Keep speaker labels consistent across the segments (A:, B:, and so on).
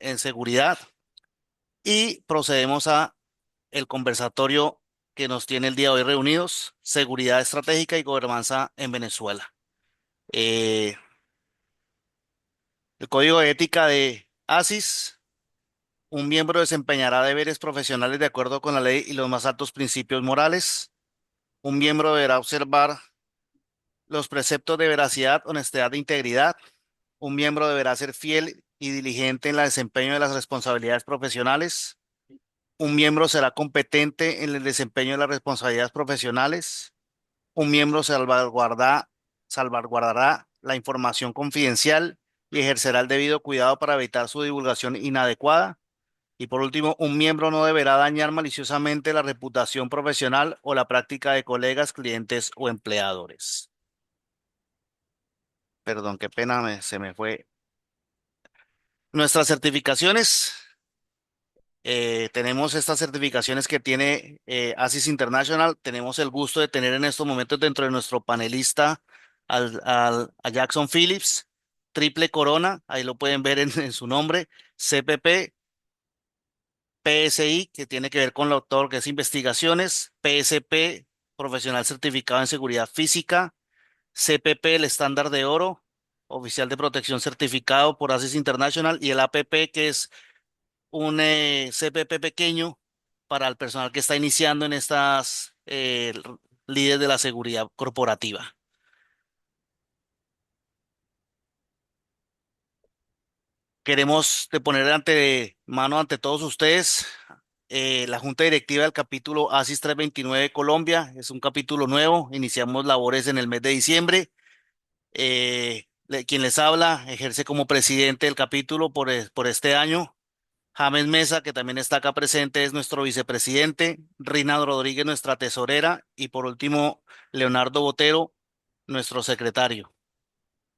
A: en seguridad y procedemos a el conversatorio que nos tiene el día de hoy reunidos, seguridad estratégica y gobernanza en Venezuela. Eh, el código de ética de ASIS: un miembro desempeñará deberes profesionales de acuerdo con la ley y los más altos principios morales. Un miembro deberá observar los preceptos de veracidad, honestidad e integridad. Un miembro deberá ser fiel y diligente en el desempeño de las responsabilidades profesionales. Un miembro será competente en el desempeño de las responsabilidades profesionales. Un miembro salvaguardará la información confidencial y ejercerá el debido cuidado para evitar su divulgación inadecuada. Y por último, un miembro no deberá dañar maliciosamente la reputación profesional o la práctica de colegas, clientes o empleadores. Perdón, qué pena, se me fue. Nuestras certificaciones. Tenemos estas certificaciones que tiene ASIS International. Tenemos el gusto de tener en estos momentos dentro de nuestro panelista a Jackson Phillips, triple corona, ahí lo pueden ver en su nombre, CPP, PSI, que tiene que ver con lo todo lo que es investigaciones, PSP, profesional certificado en seguridad física, CPP, el estándar de oro, oficial de protección certificado por ASIS International, y el APP, que es un CPP pequeño para el personal que está iniciando en estas líderes de la seguridad corporativa. Queremos de poner ante mano ante todos ustedes la Junta Directiva del capítulo ASIS 329 Colombia. Es un capítulo nuevo. Iniciamos labores en el mes de diciembre. Quien les habla ejerce como presidente del capítulo por este año. James Mesa, que también está acá presente, es nuestro vicepresidente. Rina Rodríguez, nuestra tesorera. Y por último, Leonardo Botero, nuestro secretario.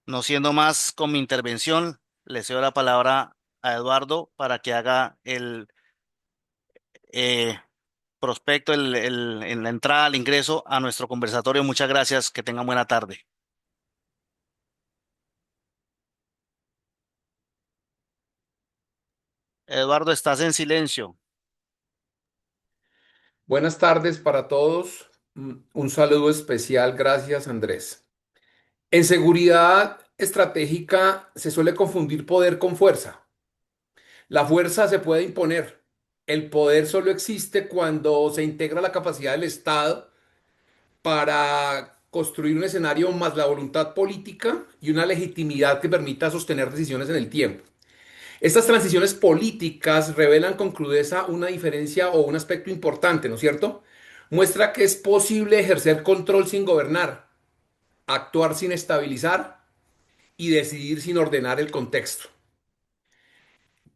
A: No siendo más con mi intervención, le cedo la palabra a Eduardo para que haga el eh, prospecto, en la entrada, al ingreso a nuestro conversatorio. Muchas gracias, que tengan buena tarde. Eduardo, estás en silencio.
B: Buenas tardes para todos. Un saludo especial. Gracias, Andrés. En seguridad estratégica se suele confundir poder con fuerza. La fuerza se puede imponer. El poder solo existe cuando se integra la capacidad del Estado para construir un escenario más la voluntad política y una legitimidad que permita sostener decisiones en el tiempo. Estas transiciones políticas revelan con crudeza una diferencia o un aspecto importante, ¿no es cierto? Muestra que es posible ejercer control sin gobernar, actuar sin estabilizar y decidir sin ordenar el contexto.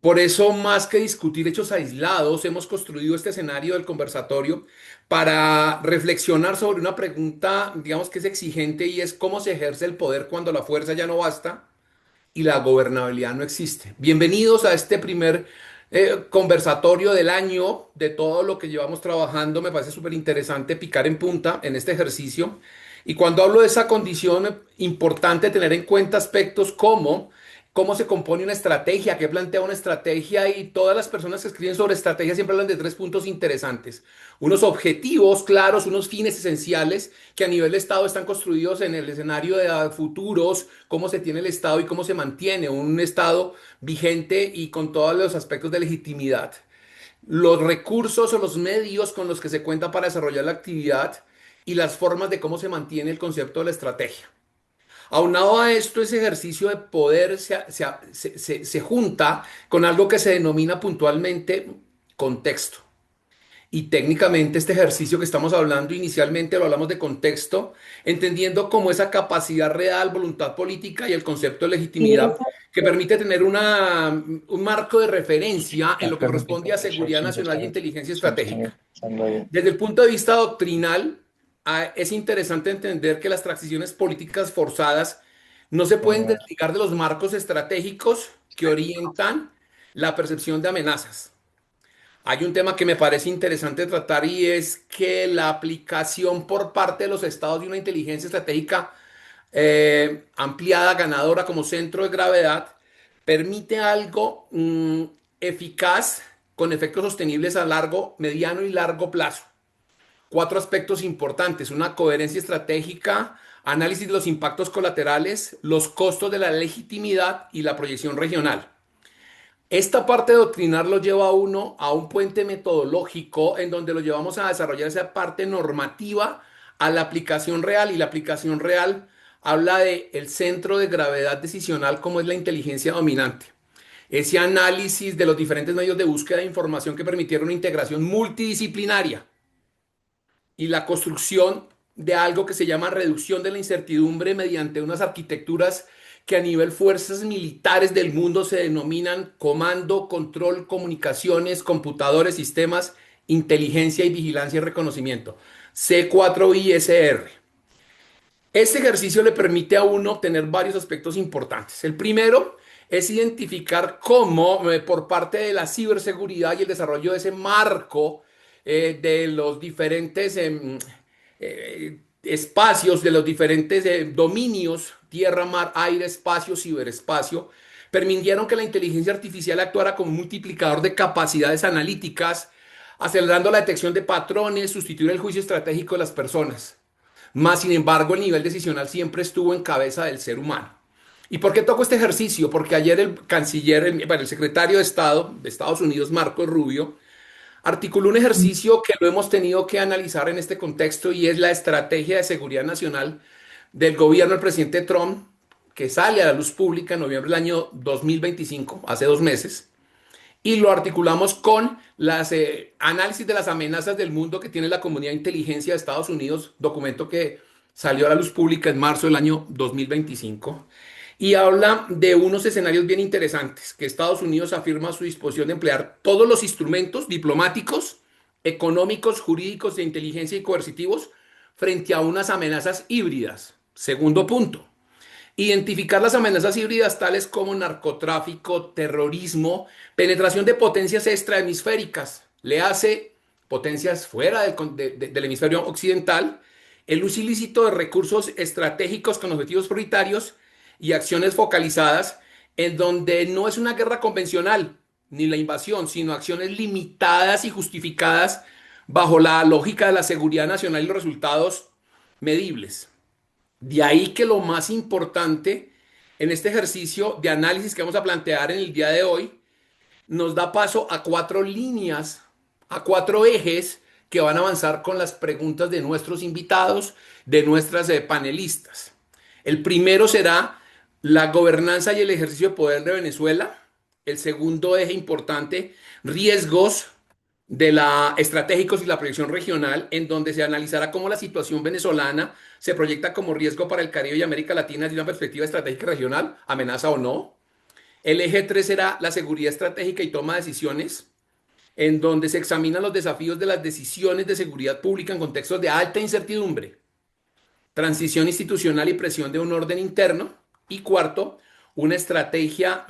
B: Por eso, más que discutir hechos aislados, hemos construido este escenario del conversatorio para reflexionar sobre una pregunta, digamos que es exigente y es cómo se ejerce el poder cuando la fuerza ya no basta y la gobernabilidad no existe. Bienvenidos a este primer conversatorio del año de todo lo que llevamos trabajando. Me parece súper interesante picar en punta en este ejercicio. Y cuando hablo de esa condición, importante tener en cuenta aspectos como cómo se compone una estrategia, qué plantea una estrategia y todas las personas que escriben sobre estrategia siempre hablan de tres puntos interesantes. Unos objetivos claros, unos fines esenciales que a nivel de Estado están construidos en el escenario de futuros, cómo se tiene el Estado y cómo se mantiene un Estado vigente y con todos los aspectos de legitimidad. Los recursos o los medios con los que se cuenta para desarrollar la actividad y las formas de cómo se mantiene el concepto de la estrategia. Aunado a esto, ese ejercicio de poder se junta con algo que se denomina puntualmente contexto. Y técnicamente este ejercicio que estamos hablando inicialmente lo hablamos de contexto, entendiendo como esa capacidad real, voluntad política y el concepto de legitimidad que permite tener un marco de referencia en lo que corresponde a seguridad nacional y inteligencia estratégica. Desde el punto de vista doctrinal, es interesante entender que las transiciones políticas forzadas no se pueden desligar de los marcos estratégicos que orientan la percepción de amenazas. Hay un tema que me parece interesante tratar y es que la aplicación por parte de los estados de una inteligencia estratégica ampliada, ganadora como centro de gravedad, permite algo eficaz con efectos sostenibles a largo, mediano y largo plazo. Cuatro aspectos importantes: una coherencia estratégica, análisis de los impactos colaterales, los costos de la legitimidad y la proyección regional. Esta parte doctrinal lo lleva a uno a un puente metodológico en donde lo llevamos a desarrollar esa parte normativa a la aplicación real, y la aplicación real habla de el centro de gravedad decisional como es la inteligencia dominante. Ese análisis de los diferentes medios de búsqueda de información que permitieron una integración multidisciplinaria y la construcción de algo que se llama reducción de la incertidumbre mediante unas arquitecturas que a nivel fuerzas militares del mundo se denominan comando, control, comunicaciones, computadores, sistemas, inteligencia y vigilancia y reconocimiento, C4ISR. Este ejercicio le permite a uno obtener varios aspectos importantes. El primero es identificar cómo, por parte de la ciberseguridad y el desarrollo de ese marco de los diferentes espacios, de los diferentes dominios, tierra, mar, aire, espacio, ciberespacio, permitieron que la inteligencia artificial actuara como un multiplicador de capacidades analíticas, acelerando la detección de patrones, sustituir el juicio estratégico de las personas. Más sin embargo, el nivel decisional siempre estuvo en cabeza del ser humano. ¿Y por qué toco este ejercicio? Porque ayer el canciller, bueno, el secretario de Estado de Estados Unidos, Marco Rubio, articuló un ejercicio que lo hemos tenido que analizar en este contexto, y es la estrategia de seguridad nacional del gobierno del presidente Trump, que sale a la luz pública en noviembre del año 2025, hace 2 meses, y lo articulamos con las análisis de las amenazas del mundo que tiene la comunidad de inteligencia de Estados Unidos, documento que salió a la luz pública en marzo del año 2025, y habla de unos escenarios bien interesantes, que Estados Unidos afirma su disposición de emplear todos los instrumentos diplomáticos, económicos, jurídicos, de inteligencia y coercitivos frente a unas amenazas híbridas. Segundo punto: identificar las amenazas híbridas tales como narcotráfico, terrorismo, penetración de potencias extrahemisféricas, le hace potencias fuera del hemisferio occidental, el uso ilícito de recursos estratégicos con objetivos prioritarios y acciones focalizadas en donde no es una guerra convencional ni la invasión, sino acciones limitadas y justificadas bajo la lógica de la seguridad nacional y los resultados medibles. De ahí que lo más importante en este ejercicio de análisis que vamos a plantear en el día de hoy nos da paso a cuatro líneas, a cuatro ejes que van a avanzar con las preguntas de nuestros invitados, de nuestras panelistas. El primero será la gobernanza y el ejercicio de poder de Venezuela. El segundo eje importante: riesgos de la estratégicos y la proyección regional, en donde se analizará cómo la situación venezolana se proyecta como riesgo para el Caribe y América Latina desde una perspectiva estratégica regional, amenaza o no. El eje 3 será la seguridad estratégica y toma de decisiones, en donde se examinan los desafíos de las decisiones de seguridad pública en contextos de alta incertidumbre, transición institucional y presión de un orden interno. Y cuarto, una estrategia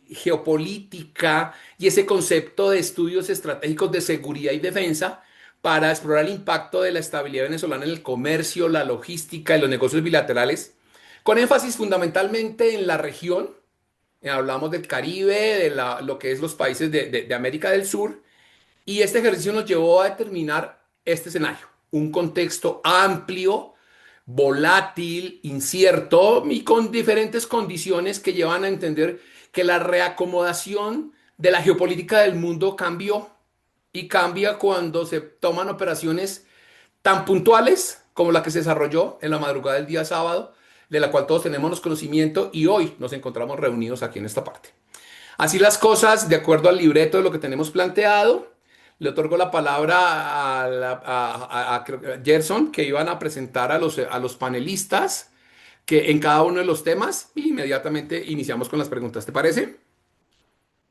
B: geopolítica y ese concepto de estudios estratégicos de seguridad y defensa para explorar el impacto de la estabilidad venezolana en el comercio, la logística y los negocios bilaterales, con énfasis fundamentalmente en la región. Hablamos del Caribe, lo que es los países de América del Sur, y este ejercicio nos llevó a determinar este escenario: un contexto amplio, volátil, incierto y con diferentes condiciones que llevan a entender que la reacomodación de la geopolítica del mundo cambió, y cambia cuando se toman operaciones tan puntuales como la que se desarrolló en la madrugada del día sábado, de la cual todos tenemos conocimiento y hoy nos encontramos reunidos aquí en esta parte. Así las cosas, de acuerdo al libreto de lo que tenemos planteado, le otorgo la palabra a Gerson, que iban a presentar a los panelistas que en cada uno de los temas, y inmediatamente iniciamos con las preguntas. ¿Te parece?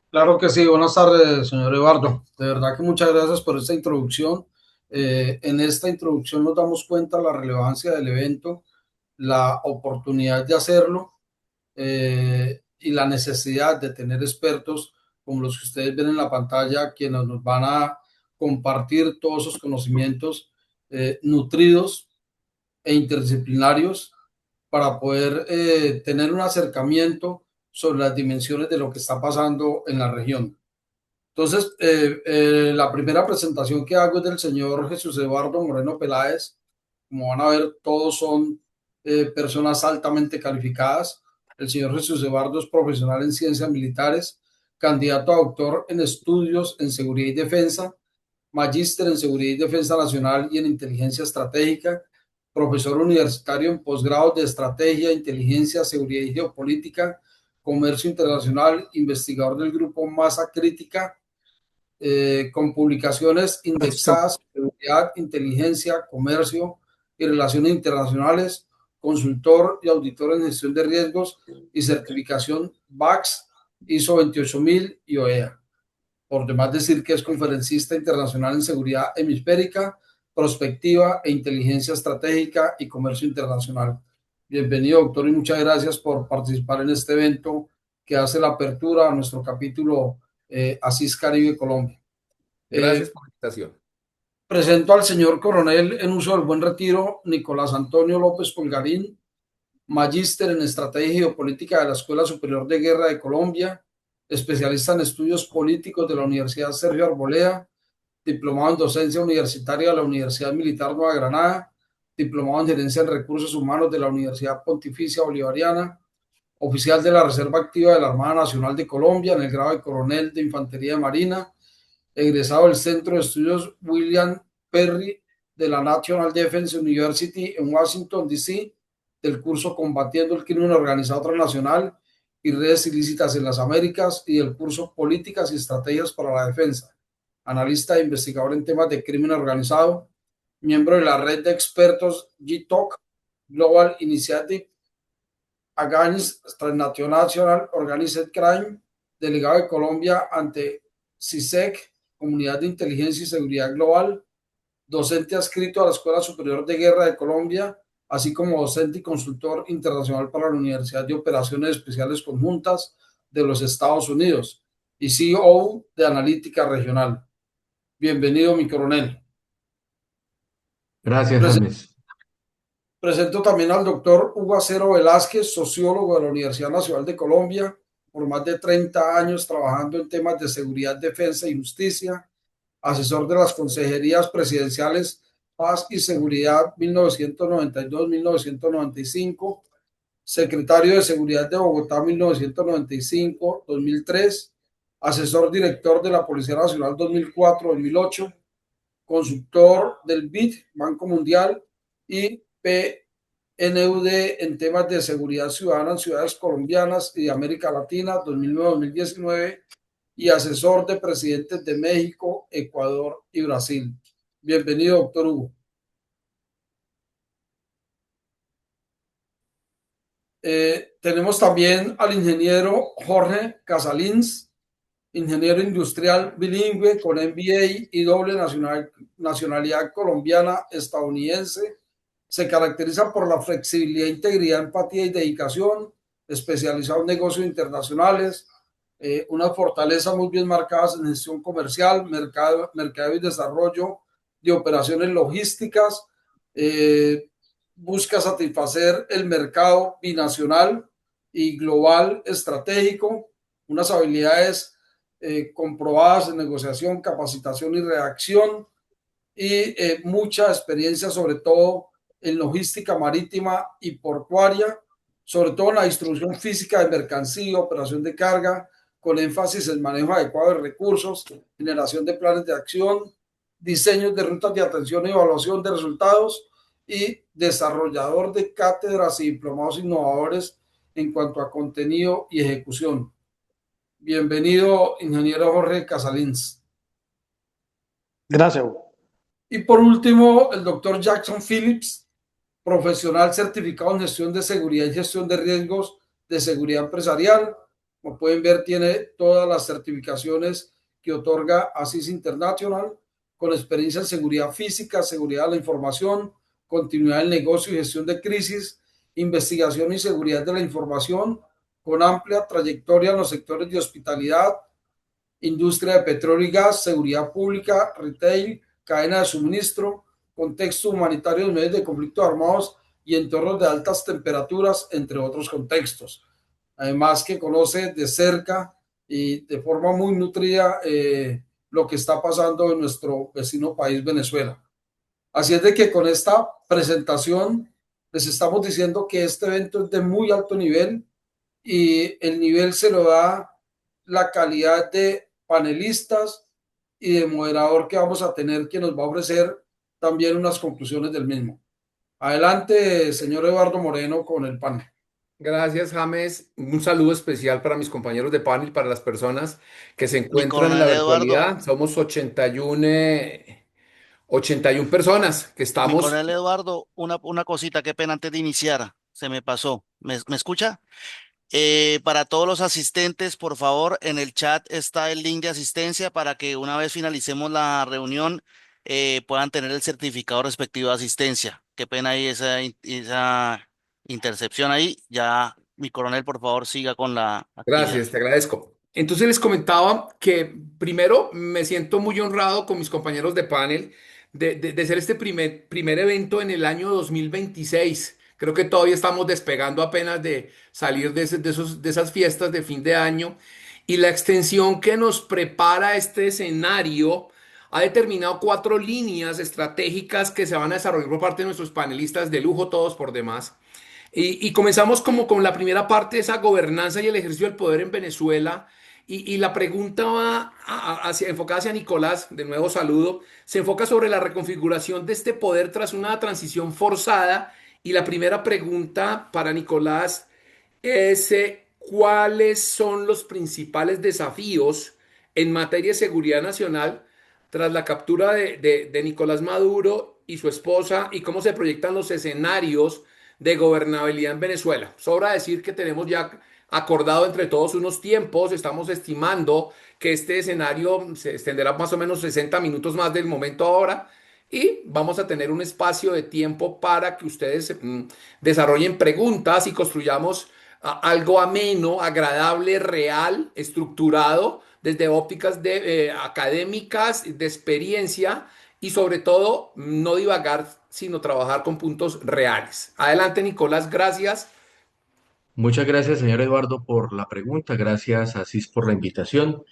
C: Claro que sí, buenas tardes, señor Eduardo. De verdad que muchas gracias por esta introducción. En esta introducción nos damos cuenta de la relevancia del evento, la oportunidad de hacerlo y la necesidad de tener expertos como los que ustedes ven en la pantalla, quienes nos van a compartir todos esos conocimientos nutridos e interdisciplinarios para poder tener un acercamiento sobre las dimensiones de lo que está pasando en la región. Entonces, la primera presentación que hago es del señor Jesús Eduardo Moreno Peláez. Como van a ver, todos son personas altamente calificadas. El señor Jesús Eduardo es profesional en ciencias militares, candidato a doctor en estudios en seguridad y defensa, magíster en seguridad y defensa nacional y en inteligencia estratégica, profesor universitario en posgrados de estrategia, inteligencia, seguridad y geopolítica, comercio internacional, investigador del grupo Masa Crítica, con publicaciones indexadas en seguridad, inteligencia, comercio y relaciones internacionales, consultor y auditor en gestión de riesgos y certificación BACS, ISO 28000 y OEA. Por demás decir que es conferencista internacional en seguridad hemisférica, prospectiva e inteligencia estratégica y comercio internacional. Bienvenido, doctor, y muchas gracias por participar en este evento que hace la apertura a nuestro capítulo Asís Caribe Colombia.
B: Gracias por la invitación.
C: Presento al señor coronel en uso del buen retiro, Nicolás Antonio López Polgarín, magíster en estrategia y geopolítica de la Escuela Superior de Guerra de Colombia, especialista en estudios políticos de la Universidad Sergio Arboleda, diplomado en docencia universitaria de la Universidad Militar Nueva Granada, diplomado en gerencia en recursos humanos de la Universidad Pontificia Bolivariana, oficial de la Reserva Activa de la Armada Nacional de Colombia en el grado de coronel de Infantería de Marina, egresado del Centro de Estudios William Perry de la National Defense University en Washington, D.C., del curso Combatiendo el Crimen Organizado Transnacional y Redes Ilícitas en las Américas y del curso Políticas y Estrategias para la Defensa, analista e investigador en temas de crimen organizado, miembro de la red de expertos GTOC, Global Initiative Against Transnational Organized Crime, delegado de Colombia ante CISEC, Comunidad de Inteligencia y Seguridad Global, docente adscrito a la Escuela Superior de Guerra de Colombia, así como docente y consultor internacional para la Universidad de Operaciones Especiales Conjuntas de los Estados Unidos y CEO de Analítica Regional. Bienvenido, mi coronel.
D: Gracias, James.
C: Presento también al doctor Hugo Acero Velázquez, sociólogo de la Universidad Nacional de Colombia, por más de 30 años trabajando en temas de seguridad, defensa y justicia, asesor de las consejerías presidenciales Paz y Seguridad 1992-1995, secretario de Seguridad de Bogotá 1995-2003, asesor director de la Policía Nacional 2004-2008, consultor del BID, Banco Mundial, y PNUD en temas de seguridad ciudadana en ciudades colombianas y de América Latina 2009-2019 y asesor de presidentes de México, Ecuador y Brasil. Bienvenido, doctor Hugo. Tenemos también al ingeniero Jorge Casalins, ingeniero industrial bilingüe con MBA y doble nacionalidad colombiana estadounidense. Se caracteriza por la flexibilidad, integridad, empatía y dedicación, especializado en negocios internacionales, unas fortalezas muy bien marcadas en gestión comercial, mercado y desarrollo de operaciones logísticas, busca satisfacer el mercado binacional y global estratégico, unas habilidades comprobadas en negociación, capacitación y reacción y mucha experiencia sobre todo en logística marítima y portuaria, sobre todo en la distribución física de mercancía, operación de carga, con énfasis en manejo adecuado de recursos, generación de planes de acción, diseños de rutas de atención y evaluación de resultados y desarrollador de cátedras y diplomados innovadores en cuanto a contenido y ejecución. Bienvenido, ingeniero Jorge Casalins.
E: Gracias, Hugo.
C: Y por último, el doctor Jackson Phillips, profesional certificado en gestión de seguridad y gestión de riesgos de seguridad empresarial. Como pueden ver, tiene todas las certificaciones que otorga ASIS International, con experiencia en seguridad física, seguridad de la información, continuidad del negocio y gestión de crisis, investigación y seguridad de la información, con amplia trayectoria en los sectores de hospitalidad, industria de petróleo y gas, seguridad pública, retail, cadena de suministro, contexto humanitario en medios de conflicto armados y entornos de altas temperaturas, entre otros contextos. además que conoce de cerca y de forma muy nutrida lo que está pasando en nuestro vecino país, Venezuela. Así es de que con esta presentación les estamos diciendo que este evento es de muy alto nivel y el nivel se lo da la calidad de panelistas y de moderador que vamos a tener, que nos va a ofrecer también unas conclusiones del mismo. Adelante, señor Eduardo Moreno, con el panel.
B: Gracias, James. Un saludo especial para mis compañeros de panel, para las personas que se
A: Mi
B: encuentran en la
A: coronel Eduardo,
B: virtualidad. Somos 81 personas que
A: mi
B: estamos.
A: coronel Eduardo, una cosita, qué pena antes de iniciar, se me pasó. ¿Me escucha? Para todos los asistentes, por favor, en el chat está el link de asistencia para que una vez finalicemos la reunión puedan tener el certificado respectivo de asistencia. Qué pena ahí esa intercepción ahí. Ya, mi coronel, por favor, siga con la actividad.
B: Gracias, te agradezco. Entonces les comentaba que primero me siento muy honrado con mis compañeros de panel de ser este primer evento en el año 2026. Creo que todavía estamos despegando apenas de salir de esas fiestas de fin de año y la extensión que nos prepara este escenario ha determinado 4 líneas estratégicas que se van a desarrollar por parte de nuestros panelistas de lujo, todos por demás. Y comenzamos como con la primera parte de esa gobernanza y el ejercicio del poder en Venezuela. Y la pregunta va enfocada hacia Nicolás, de nuevo saludo, se enfoca sobre la reconfiguración de este poder tras una transición forzada. Y la primera pregunta para Nicolás es, ¿cuáles son los principales desafíos en materia de seguridad nacional tras la captura de Nicolás Maduro y su esposa y cómo se proyectan los escenarios de gobernabilidad en Venezuela? Sobra decir que tenemos ya acordado entre todos unos tiempos, estamos estimando que este escenario se extenderá más o menos 60 minutos más del momento ahora y vamos a tener un espacio de tiempo para que ustedes desarrollen preguntas y construyamos algo ameno, agradable, real, estructurado, desde ópticas académicas, de experiencia y sobre todo no divagar, sino trabajar con puntos reales. Adelante, Nicolás, gracias.
D: Muchas gracias, señor Eduardo, por la pregunta. Gracias, Asís, por la invitación.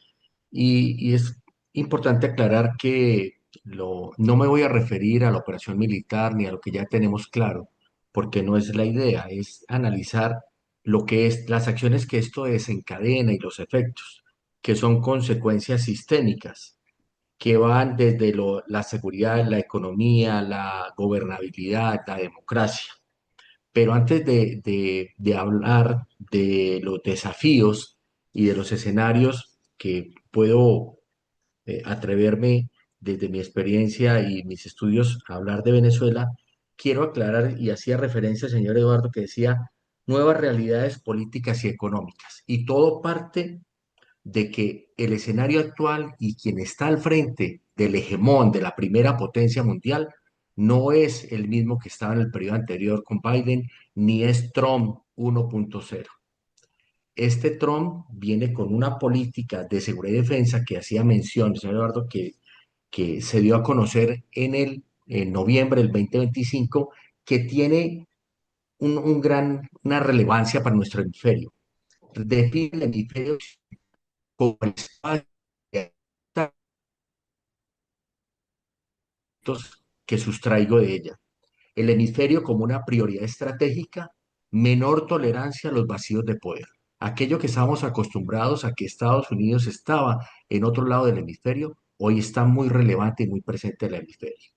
D: Y es importante aclarar que no me voy a referir a la operación militar ni a lo que ya tenemos claro, porque no es la idea, es analizar lo que es las acciones que esto desencadena y los efectos, que son consecuencias sistémicas, que van desde la seguridad, la economía, la gobernabilidad, la democracia. Pero antes de hablar de los desafíos y de los escenarios que puedo atreverme desde mi experiencia y mis estudios a hablar de Venezuela, quiero aclarar, y hacía referencia al señor Eduardo que decía, nuevas realidades políticas y económicas. Y todo parte de que el escenario actual y quien está al frente del hegemón de la primera potencia mundial no es el mismo que estaba en el periodo anterior con Biden, ni es Trump 1.0. Este Trump viene con una política de seguridad y defensa que hacía mención, señor Eduardo, que se dio a conocer en noviembre del 2025, que tiene una relevancia para nuestro hemisferio. Define el hemisferio como el espacio que sustraigo de ella. El hemisferio como una prioridad estratégica, menor tolerancia a los vacíos de poder. Aquello que estábamos acostumbrados a que Estados Unidos estaba en otro lado del hemisferio, hoy está muy relevante y muy presente en el hemisferio.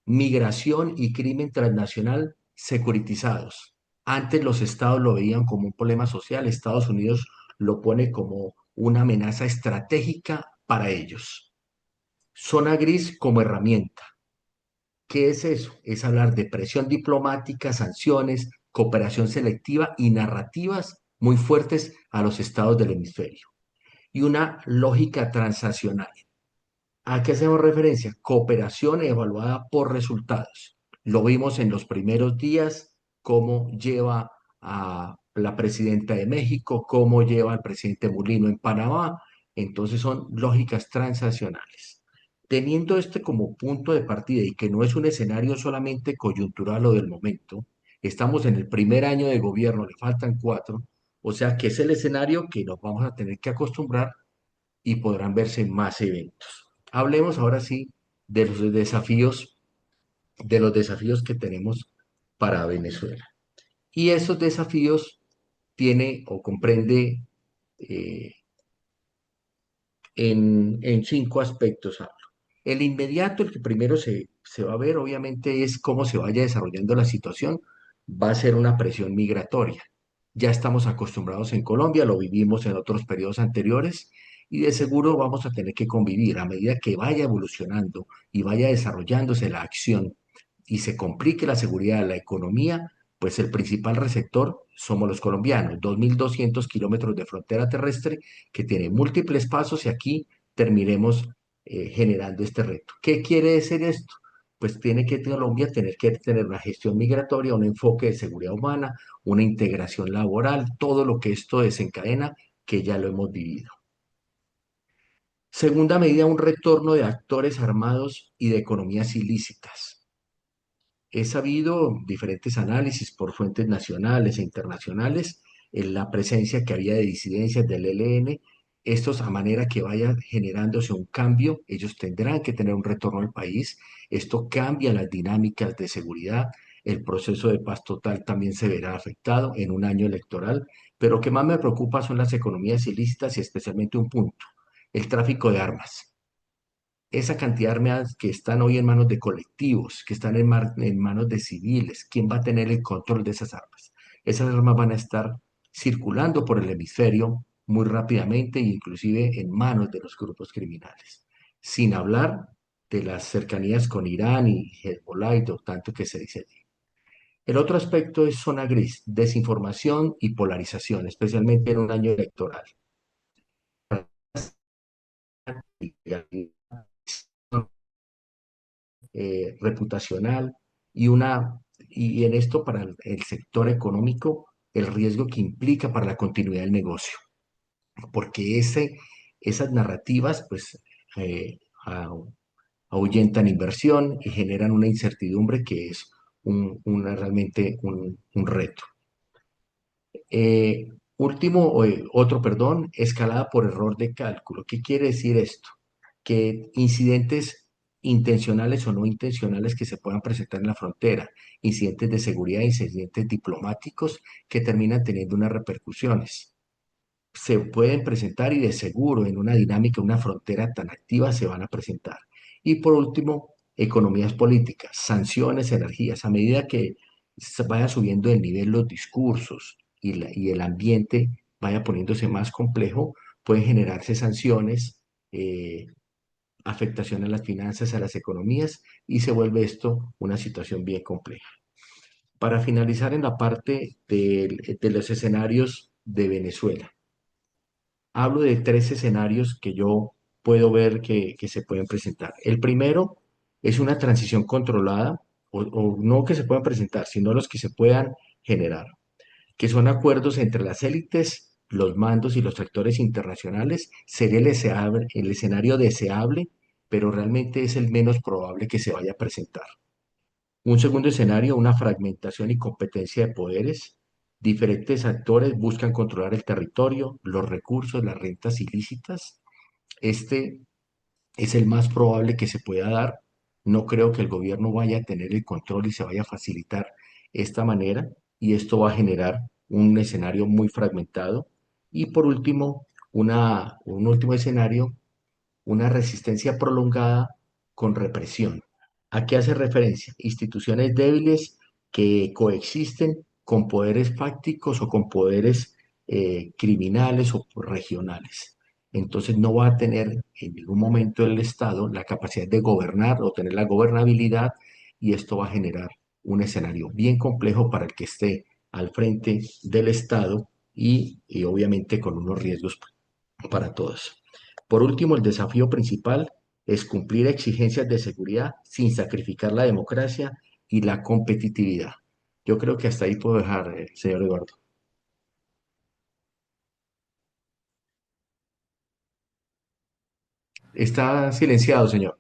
D: Migración y crimen transnacional securitizados. Antes los estados lo veían como un problema social, Estados Unidos lo pone como una amenaza estratégica para ellos. Zona gris como herramienta. ¿Qué es eso? Es hablar de presión diplomática, sanciones, cooperación selectiva y narrativas muy fuertes a los estados del hemisferio. Y una lógica transaccional. ¿A qué hacemos referencia? Cooperación evaluada por resultados. Lo vimos en los primeros días, cómo lleva a la presidenta de México, cómo lleva al presidente Mulino en Panamá. Entonces son lógicas transaccionales. Teniendo este como punto de partida y que no es un escenario solamente coyuntural o del momento, estamos en el primer año de gobierno, le faltan 4. O sea que es el escenario que nos vamos a tener que acostumbrar y podrán verse más eventos. Hablemos ahora sí de los desafíos que tenemos para Venezuela. Y esos desafíos tiene o comprende eh, en cinco aspectos hablo. El inmediato, el que primero se va a ver, obviamente, es cómo se vaya desarrollando la situación. Va a ser una presión migratoria. Ya estamos acostumbrados en Colombia, lo vivimos en otros periodos anteriores y de seguro vamos a tener que convivir a medida que vaya evolucionando y vaya desarrollándose la acción y se complique la seguridad de la economía, pues el principal receptor somos los colombianos, 2.200 kilómetros de frontera terrestre que tiene múltiples pasos y aquí terminemos generando este reto. ¿Qué quiere decir esto? Pues tiene que Colombia tener que tener una gestión migratoria, un enfoque de seguridad humana, una integración laboral, todo lo que esto desencadena, que ya lo hemos vivido. Segunda medida, un retorno de actores armados y de economías ilícitas. He sabido diferentes análisis por fuentes nacionales e internacionales en la presencia que había de disidencias del ELN. Estos, a manera que vaya generándose un cambio, ellos tendrán que tener un retorno al país. Esto cambia las dinámicas de seguridad. El proceso de paz total también se verá afectado en un año electoral. Pero lo que más me preocupa son las economías ilícitas y especialmente un punto, el tráfico de armas. Esa cantidad de armas que están hoy en manos de colectivos, que están en manos de civiles, ¿quién va a tener el control de esas armas? Esas armas van a estar circulando por el hemisferio muy rápidamente e inclusive en manos de los grupos criminales, sin hablar de las cercanías con Irán y Hezbollah y todo tanto que se dice allí. El otro aspecto es zona gris, desinformación y polarización, especialmente en un año electoral. Reputacional y en esto para el sector económico, el riesgo que implica para la continuidad del negocio, porque esas narrativas pues eh, a- ahuyentan inversión y generan una incertidumbre que es realmente un reto. Eh, otro, perdón, escalada por error de cálculo. ¿Qué quiere decir esto? Que incidentes intencionales o no intencionales que se puedan presentar en la frontera, incidentes de seguridad, incidentes diplomáticos que terminan teniendo unas repercusiones. Se pueden presentar y de seguro en una dinámica, una frontera tan activa se van a presentar. Y por último, economías políticas, sanciones, energías. A medida que se vaya subiendo el nivel los discursos y el ambiente vaya poniéndose más complejo, pueden generarse sanciones, afectación a las finanzas, a las economías y se vuelve esto una situación bien compleja. Para finalizar en la parte de los escenarios de Venezuela, hablo de tres escenarios que yo puedo ver que se pueden presentar. El primero es una transición controlada, o no que se puedan presentar, sino los que se puedan generar, que son acuerdos entre las élites, los mandos y los actores internacionales. Sería el escenario deseable, pero realmente es el menos probable que se vaya a presentar. Un segundo escenario, una fragmentación y competencia de poderes. Diferentes actores buscan controlar el territorio, los recursos, las rentas ilícitas. Este es el más probable que se pueda dar. No creo que el gobierno vaya a tener el control y se vaya a facilitar esta manera y esto va a generar un escenario muy fragmentado. Y por último, un último escenario, una resistencia prolongada con represión. ¿A qué hace referencia? Instituciones débiles que coexisten con poderes fácticos o con poderes criminales o regionales. Entonces no va a tener en ningún momento el Estado la capacidad de gobernar o tener la gobernabilidad y esto va a generar un escenario bien complejo para el que esté al frente del Estado y obviamente con unos riesgos para todos. Por último, el desafío principal es cumplir exigencias de seguridad sin sacrificar la democracia y la competitividad. Yo creo que hasta ahí puedo dejar, señor Eduardo. Está silenciado, señor.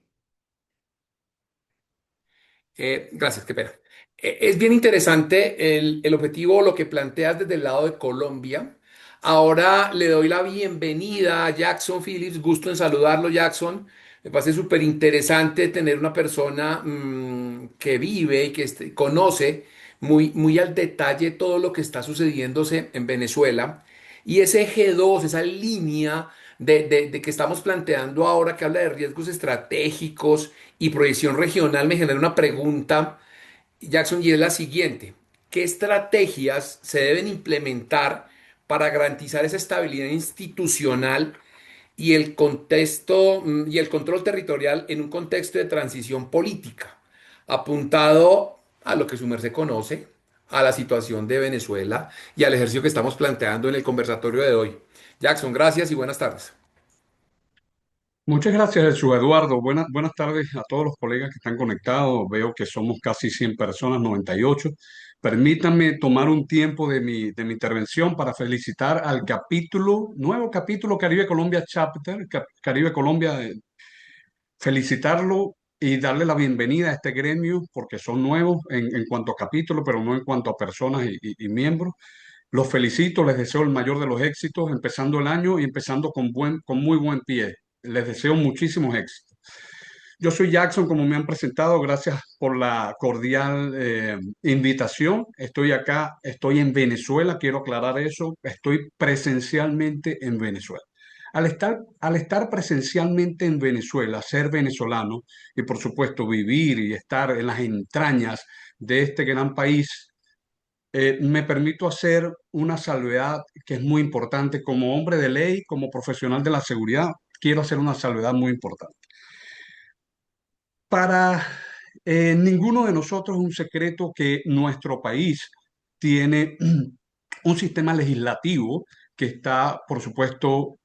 B: Gracias, qué pena. Es bien interesante el objetivo, lo que planteas desde el lado de Colombia, Ahora le doy la bienvenida a Jackson Phillips. Gusto en saludarlo, Jackson. Me parece súper interesante tener una persona que vive y que conoce muy al detalle todo lo que está sucediéndose en Venezuela. Y ese G2, esa línea de que estamos planteando ahora, que habla de riesgos estratégicos y proyección regional, me genera una pregunta, Jackson, y es la siguiente. ¿Qué estrategias se deben implementar para garantizar esa estabilidad institucional y el contexto y el control territorial en un contexto de transición política, apuntado a lo que su merced conoce, a la situación de Venezuela y al ejercicio que estamos planteando en el conversatorio de hoy? Jackson, gracias y buenas tardes.
F: Muchas gracias, Jesús Eduardo. Buenas tardes a todos los colegas que están conectados. Veo que somos casi 100 personas, 98. Permítanme tomar un tiempo de mi intervención para felicitar al nuevo capítulo Caribe Colombia Chapter, Caribe Colombia, felicitarlo y darle la bienvenida a este gremio porque son nuevos en cuanto a capítulo, pero no en cuanto a personas y miembros. Los felicito, les deseo el mayor de los éxitos, empezando el año y empezando con muy buen pie. Les deseo muchísimos éxitos. Yo soy Jackson, como me han presentado, gracias por la cordial invitación. Estoy acá, estoy en Venezuela, quiero aclarar eso, estoy presencialmente en Venezuela. Al estar presencialmente en Venezuela, ser venezolano y por supuesto vivir y estar en las entrañas de este gran país, me permito hacer una salvedad que es muy importante. Como hombre de ley, como profesional de la seguridad, quiero hacer una salvedad muy importante. Para ninguno de nosotros es un secreto que nuestro país tiene un sistema legislativo que está, por supuesto,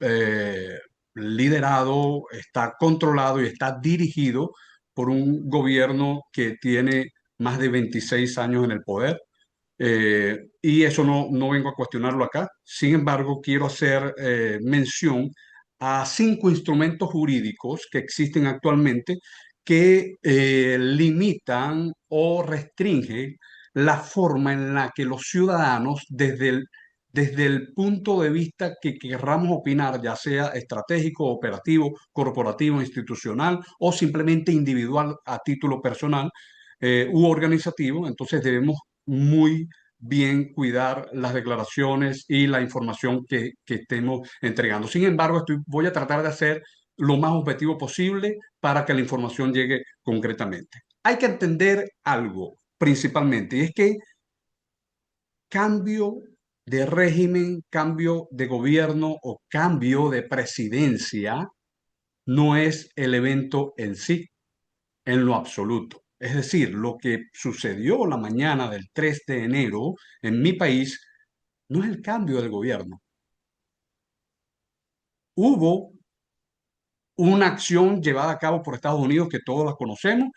F: liderado, está controlado y está dirigido por un gobierno que tiene más de 26 años en el poder. Y eso no vengo a cuestionarlo acá. Sin embargo, quiero hacer mención a 5 instrumentos jurídicos que existen actualmente que limitan o restringen la forma en la que los ciudadanos, desde el punto de vista que querramos opinar, ya sea estratégico, operativo, corporativo, institucional o simplemente individual a título personal u organizativo, entonces debemos muy bien cuidar las declaraciones y la información que estemos entregando. Sin embargo, voy a tratar de hacer lo más objetivo posible para que la información llegue concretamente. Hay que entender algo principalmente, y es que cambio de régimen, cambio de gobierno o cambio de presidencia no es el evento en sí, en lo absoluto. Es decir, lo que sucedió la mañana del 3 de enero en mi país no es el cambio del gobierno. Hubo una acción llevada a cabo por Estados Unidos que todos la conocemos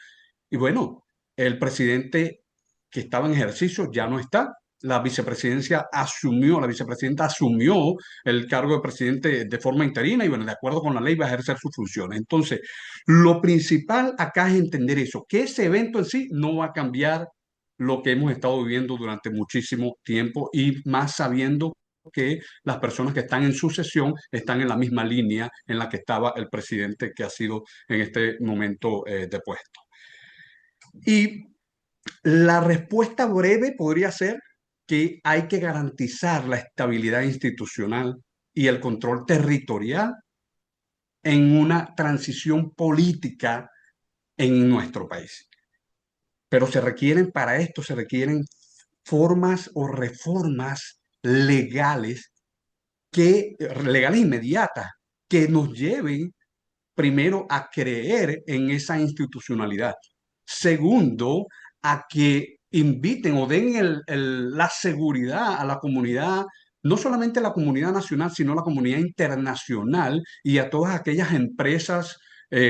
F: y bueno, el presidente que estaba en ejercicio ya no está. La vicepresidenta asumió el cargo de presidente de forma interina y bueno, de acuerdo con la ley va a ejercer sus funciones. Entonces, lo principal acá es entender eso, que ese evento en sí no va a cambiar lo que hemos estado viviendo durante muchísimo tiempo y más sabiendo que las personas que están en sucesión están en la misma línea en la que estaba el presidente que ha sido en este momento depuesto. Y la respuesta breve podría ser que hay que garantizar la estabilidad institucional y el control territorial en una transición política en nuestro país. Pero para esto se requieren formas o reformas legales inmediatas que nos lleven primero a creer en esa institucionalidad. Segundo, a que inviten o den la seguridad a la comunidad, no solamente a la comunidad nacional, sino a la comunidad internacional y a todas aquellas empresas,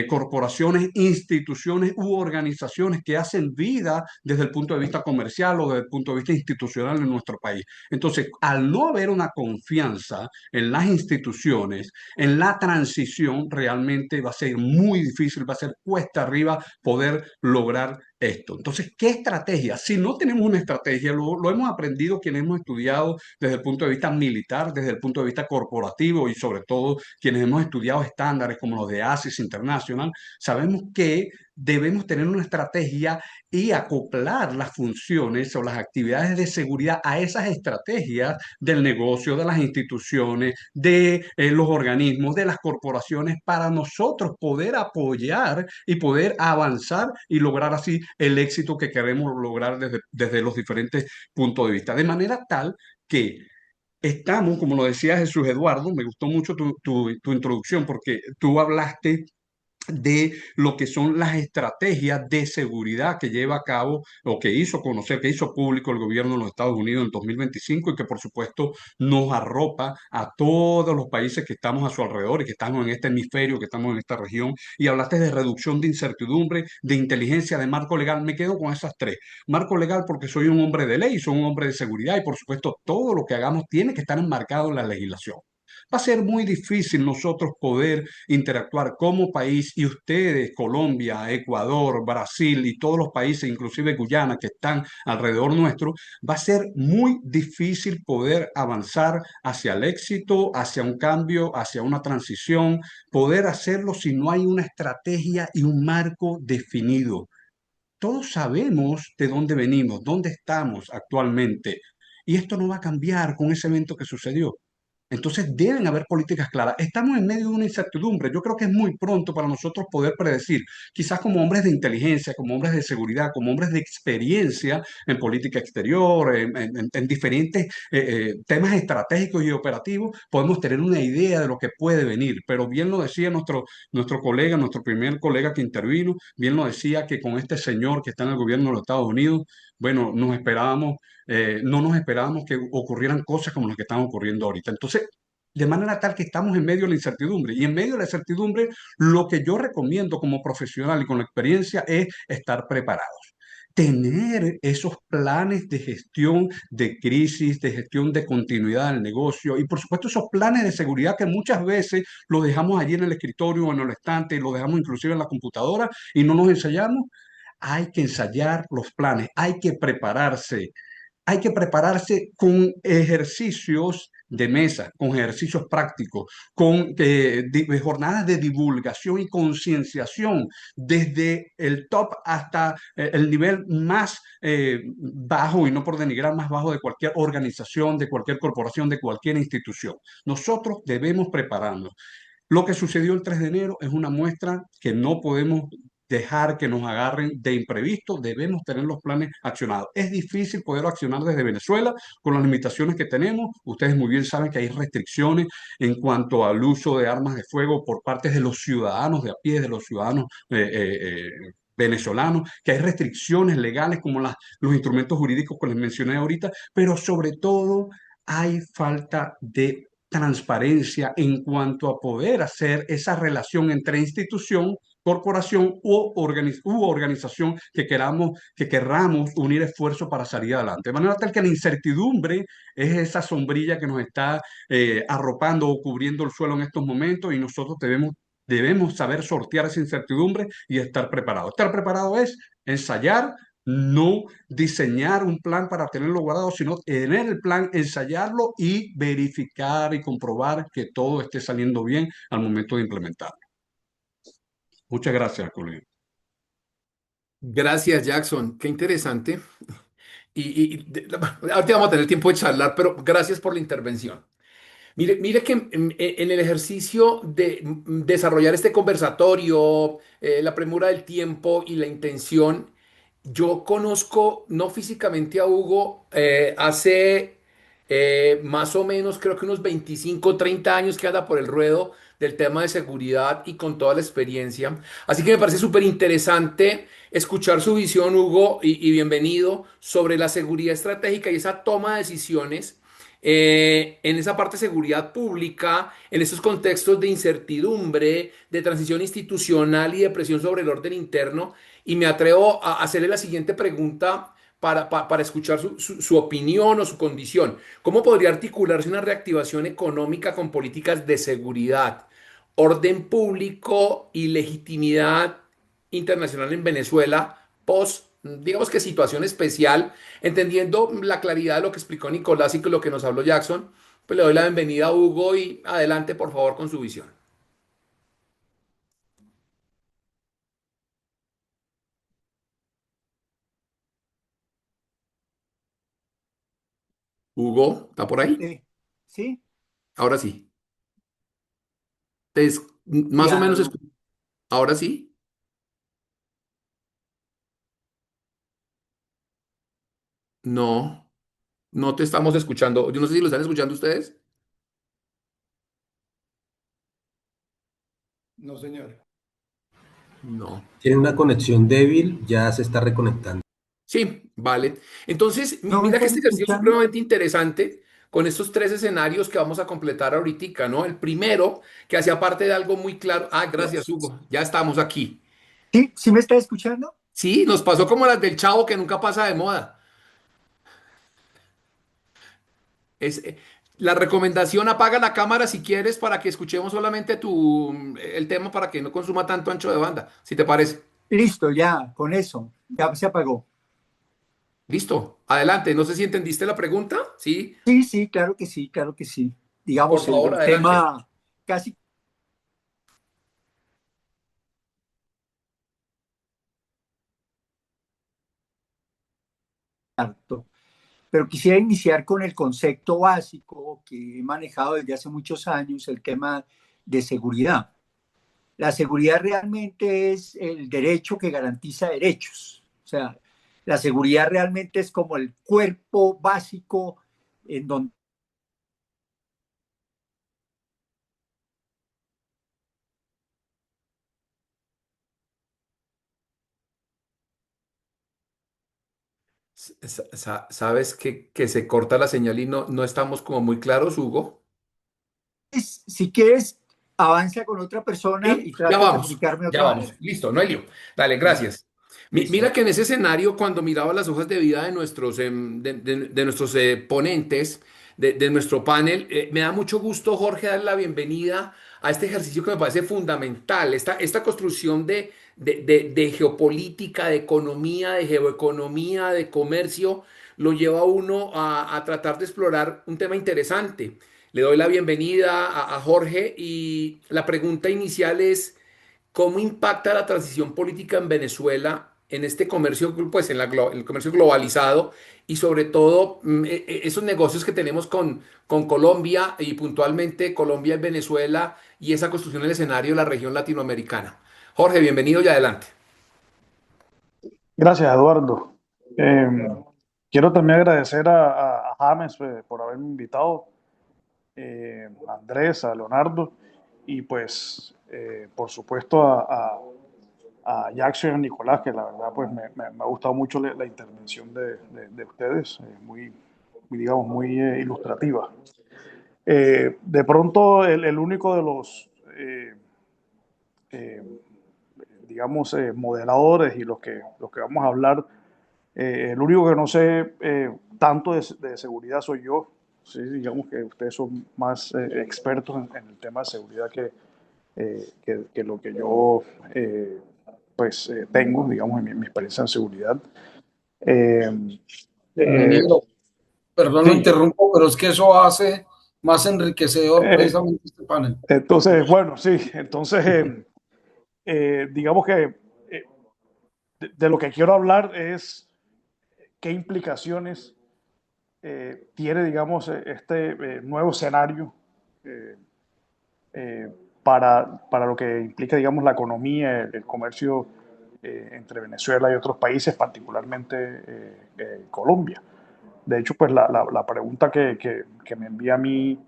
F: corporaciones, instituciones u organizaciones que hacen vida desde el punto de vista comercial o desde el punto de vista institucional en nuestro país. Entonces, al no haber una confianza en las instituciones, en la transición realmente va a ser muy difícil, va a ser cuesta arriba poder lograr esto. Entonces, ¿qué estrategia? Si no tenemos una estrategia, lo hemos aprendido quienes hemos estudiado desde el punto de vista militar, desde el punto de vista corporativo y sobre todo quienes hemos estudiado estándares como los de ASIS International, sabemos que debemos tener una estrategia y acoplar las funciones o las actividades de seguridad a esas estrategias del negocio, de las instituciones, de los organismos, de las corporaciones, para nosotros poder apoyar y poder avanzar y lograr así el éxito que queremos lograr desde los diferentes puntos de vista. De manera tal que estamos, como lo decía Jesús Eduardo, me gustó mucho tu introducción porque tú hablaste de lo que son las estrategias de seguridad que lleva a cabo o que hizo conocer, que hizo público el gobierno de los Estados Unidos en 2025 y que por supuesto nos arropa a todos los países que estamos a su alrededor y que estamos en este hemisferio, que estamos en esta región. Y hablaste de reducción de incertidumbre, de inteligencia, de marco legal. Me quedo con esas tres. Marco legal porque soy un hombre de ley, soy un hombre de seguridad y por supuesto todo lo que hagamos tiene que estar enmarcado en la legislación. Va a ser muy difícil nosotros poder interactuar como país y ustedes, Colombia, Ecuador, Brasil y todos los países, inclusive Guyana, que están alrededor nuestro, va a ser muy difícil poder avanzar hacia el éxito, hacia un cambio, hacia una transición, poder hacerlo si no hay una estrategia y un marco definido. Todos sabemos de dónde venimos, dónde estamos actualmente, y esto no va a cambiar con ese evento que sucedió. Entonces deben haber políticas claras. Estamos en medio de una incertidumbre. Yo creo que es muy pronto para nosotros poder predecir, quizás como hombres de inteligencia, como hombres de seguridad, como hombres de experiencia en política exterior, en diferentes temas estratégicos y operativos, podemos tener una idea de lo que puede venir. Pero bien lo decía nuestro colega, nuestro primer colega que intervino, bien lo decía que con este señor que está en el gobierno de los Estados Unidos, bueno, no nos esperábamos que ocurrieran cosas como las que están ocurriendo ahorita. Entonces, de manera tal que estamos en medio de la incertidumbre. Y en medio de la incertidumbre, lo que yo recomiendo como profesional y con la experiencia es estar preparados. Tener esos planes de gestión de crisis, de gestión de continuidad del negocio y por supuesto esos planes de seguridad que muchas veces los dejamos allí en el escritorio o en el estante y los dejamos inclusive en la computadora y no nos ensayamos. Hay que ensayar los planes, hay que prepararse con ejercicios de mesa, con ejercicios prácticos, con jornadas de divulgación y concienciación desde el top hasta el nivel más bajo, y no por denigrar, más bajo de cualquier organización, de cualquier corporación, de cualquier institución. Nosotros debemos prepararnos. Lo que sucedió el 3 de enero es una muestra que no podemos dejar que nos agarren de imprevisto, debemos tener los planes accionados. Es difícil poder accionar desde Venezuela con las limitaciones que tenemos. Ustedes muy bien saben que hay restricciones en cuanto al uso de armas de fuego por parte de los ciudadanos de a pie, de los ciudadanos venezolanos, que hay restricciones legales como los instrumentos jurídicos que les mencioné ahorita, pero sobre todo hay falta de transparencia en cuanto a poder hacer esa relación entre institución, corporación u organización que querramos unir esfuerzos para salir adelante. De manera tal que la incertidumbre es esa sombrilla que nos está arropando o cubriendo el suelo en estos momentos y nosotros debemos saber sortear esa incertidumbre y estar preparados. Estar preparado es ensayar, no diseñar un plan para tenerlo guardado, sino tener el plan, ensayarlo y verificar y comprobar que todo esté saliendo bien al momento de implementarlo. Muchas gracias, colega.
B: Gracias, Jackson. Qué interesante. Ahorita vamos a tener tiempo de charlar, pero gracias por la intervención. Mire que en el ejercicio de desarrollar este conversatorio, la premura del tiempo y la intención, yo conozco no físicamente a Hugo hace más o menos creo que unos 25 30 años que anda por el ruedo del tema de seguridad y con toda la experiencia. Así que me parece súper interesante escuchar su visión, Hugo, y bienvenido sobre la seguridad estratégica y esa toma de decisiones en esa parte de seguridad pública, en esos contextos de incertidumbre, de transición institucional y de presión sobre el orden interno. Y me atrevo a hacerle la siguiente pregunta para escuchar su opinión o su condición. ¿Cómo podría articularse una reactivación económica con políticas de seguridad, orden público y legitimidad internacional en Venezuela post digamos que situación especial, entendiendo la claridad de lo que explicó Nicolás y lo que nos habló Jackson, pues le doy la bienvenida a Hugo y adelante, por favor, con su visión. Hugo, ¿está por ahí?
G: Sí,
B: Ahora sí. Más o menos,
G: claro.
B: ahora sí. No, no te estamos escuchando. Yo no sé si lo están escuchando ustedes.
C: No, señor.
B: No.
H: Tiene una conexión débil, ya se está reconectando.
B: Sí, vale. Entonces,
G: ¿No me
B: mira que
G: están
B: este ejercicio es
G: escuchando?
B: supremamente interesante con estos tres escenarios que vamos a completar ahorita, ¿no? El primero, que hacía parte de algo muy claro. Ah, gracias, Hugo. Ya estamos aquí.
G: Sí, ¿sí me está escuchando?
B: Sí, nos pasó como las del Chavo que nunca pasa de moda. Es la recomendación, apaga la cámara si quieres para que escuchemos solamente el tema para que no consuma tanto ancho de banda, si te parece.
G: Listo, ya, con eso. Ya se apagó.
B: Listo, adelante. No sé si entendiste la pregunta. Sí,
G: Sí, sí, claro que sí, claro que sí.
B: por
G: Digamos,
B: favor,
G: el
B: adelante.
G: tema casi harto. Pero quisiera iniciar con el concepto básico que he manejado desde hace muchos años, el tema de seguridad. La seguridad realmente es el derecho que garantiza derechos. O sea, la seguridad realmente es como el cuerpo básico en donde
B: ¿Sabes que se corta la señal y no estamos como muy claros, Hugo?
G: si quieres, avanza con otra persona
B: Sí,
G: y trato de comunicarme de
B: ya
G: otra
B: vamos.
G: manera.
B: Listo, no hay lío. Dale,
G: Listo.
B: gracias. Mira
G: Listo.
B: que en ese escenario, cuando miraba las hojas de vida de nuestros ponentes, de nuestro panel, me da mucho gusto, Jorge, darle la bienvenida a este ejercicio que me parece fundamental, esta construcción de geopolítica, de economía, de geoeconomía, de comercio, lo lleva a uno a tratar de explorar un tema interesante. Le doy la bienvenida a Jorge y la pregunta inicial es, ¿cómo impacta la transición política en Venezuela en este comercio, pues en el comercio globalizado y sobre todo esos negocios que tenemos con Colombia y puntualmente Colombia y Venezuela y esa construcción del escenario de la región latinoamericana? Jorge, bienvenido y adelante.
E: Gracias, Eduardo. Eh, Quiero también agradecer a James por haberme invitado, a Andrés, a Leonardo y pues por supuesto a Jackson y Nicolás, que la verdad pues me ha gustado mucho la intervención de ustedes, digamos, muy ilustrativa. De pronto el único de los, eh, digamos, moderadores y los que vamos a hablar, el único que no sé tanto de seguridad soy yo. Sí, digamos que ustedes son más expertos en el tema de seguridad que lo que yo pues tengo, digamos, en mi experiencia en seguridad. Eh, eh,
C: Bienvenido. Perdón, lo
E: sí,
C: interrumpo, pero es que eso hace más enriquecedor
E: eh,
C: precisamente este panel.
E: entonces, bueno, sí, entonces, digamos que de lo que quiero hablar es qué implicaciones tiene, digamos, este nuevo escenario eh, eh, para lo que implica, digamos, la economía, el comercio entre Venezuela y otros países, particularmente Colombia. De hecho, pues la pregunta que me envía a mí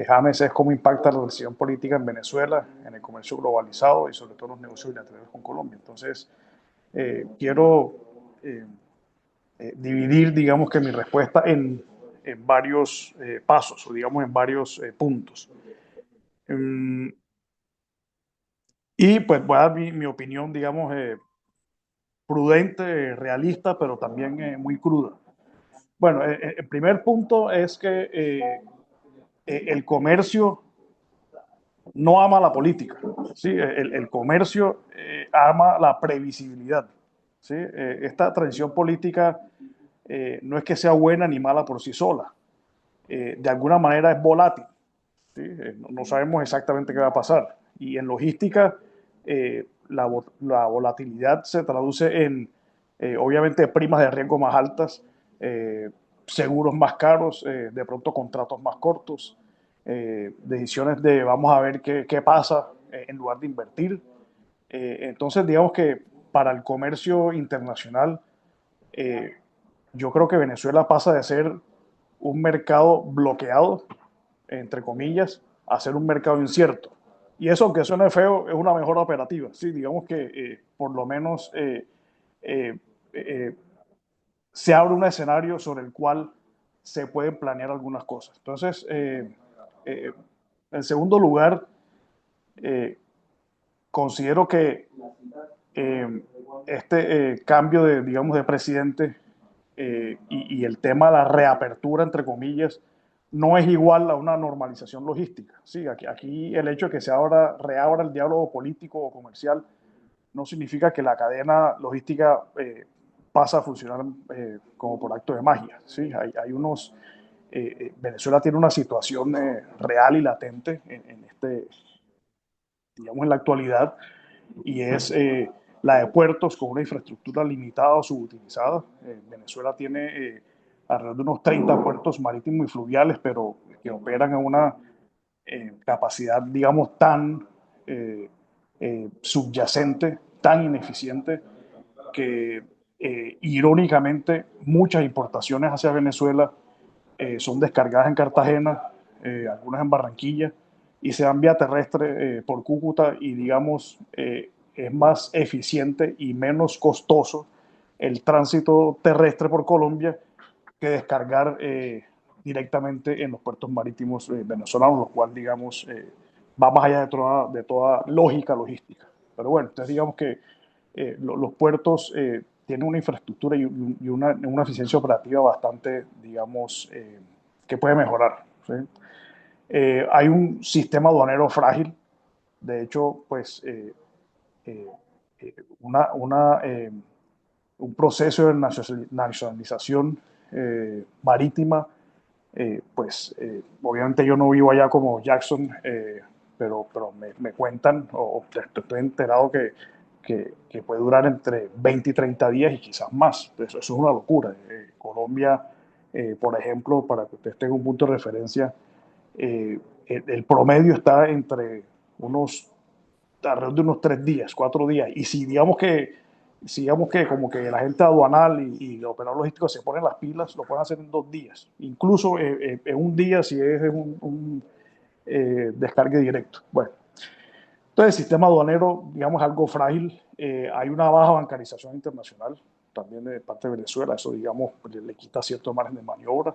E: James es cómo impacta la decisión política en Venezuela, en el comercio globalizado y sobre todo los negocios bilaterales con Colombia. Entonces, quiero dividir, digamos que mi respuesta en varios pasos o digamos en varios puntos. Um, y pues voy a dar mi opinión, digamos, prudente, realista, pero también muy cruda. Bueno, el primer punto es que el comercio no ama la política, ¿sí? El comercio ama la previsibilidad, ¿sí? Esta transición política no es que sea buena ni mala por sí sola. De alguna manera es volátil, ¿sí? No sabemos exactamente qué va a pasar. Y en logística, la volatilidad se traduce en, obviamente, primas de riesgo más altas, eh, seguros más caros, de pronto contratos más cortos, decisiones de vamos a ver qué pasa en lugar de invertir. Entonces, digamos que para el comercio internacional, eh, yo creo que Venezuela pasa de ser un mercado bloqueado, entre comillas, a ser un mercado incierto. Y eso, aunque suene feo, es una mejor operativa. Sí, digamos que por lo menos eh, eh, se abre un escenario sobre el cual se pueden planear algunas cosas. Entonces, eh, en segundo lugar, eh, considero que eh, este cambio de, digamos, de presidente y el tema de la reapertura, entre comillas, no es igual a una normalización logística. Sí, aquí el hecho de que se reabra el diálogo político o comercial no significa que la cadena logística pasa a funcionar como por acto de magia. ¿Sí? Venezuela tiene una situación real y latente digamos, en la actualidad, y es la de puertos con una infraestructura limitada o subutilizada. Venezuela tiene alrededor de unos 30 puertos marítimos y fluviales, pero que operan en una capacidad, digamos, tan subyacente, tan ineficiente, que irónicamente muchas importaciones hacia Venezuela son descargadas en Cartagena, algunas en Barranquilla, y se dan vía terrestre por Cúcuta, y digamos es más eficiente y menos costoso el tránsito terrestre por Colombia que descargar directamente en los puertos marítimos venezolanos, lo cual digamos va más allá de toda lógica logística. Pero bueno, entonces digamos que los puertos tienen una infraestructura y una eficiencia operativa bastante, digamos, que puede mejorar. ¿Sí? Hay un sistema aduanero frágil. De hecho, pues eh, eh, una, una, eh, un proceso de nacionalización marítima, obviamente yo no vivo allá como Jackson, pero me cuentan, o estoy enterado que puede durar entre 20 y 30 días y quizás más. Eso es una locura. Colombia, por ejemplo, para que ustedes tengan un punto de referencia, el promedio está entre alrededor de unos 3 días, 4 días. Y si digamos que como que la gente aduanal y los operadores logísticos se ponen las pilas, lo pueden hacer en 2 días. Incluso en un día si es un descargue directo. Bueno, entonces el sistema aduanero, digamos, es algo frágil. Hay una baja bancarización internacional también de parte de Venezuela. Eso, digamos, le quita cierto margen de maniobra.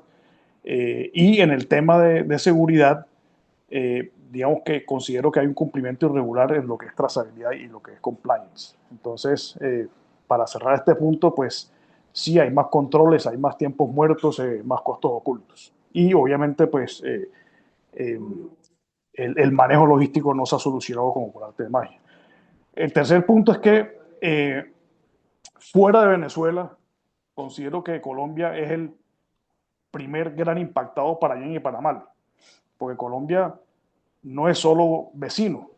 E: Y en el tema de seguridad, digamos que considero que hay un cumplimiento irregular en lo que es trazabilidad y lo que es compliance. Entonces, para cerrar este punto, pues sí hay más controles, hay más tiempos muertos, más costos ocultos. Y obviamente, pues eh, el manejo logístico no se ha solucionado como por arte de magia. El tercer punto es que fuera de Venezuela, considero que Colombia es el primer gran impactado para bien y para mal, porque Colombia no es solo vecino,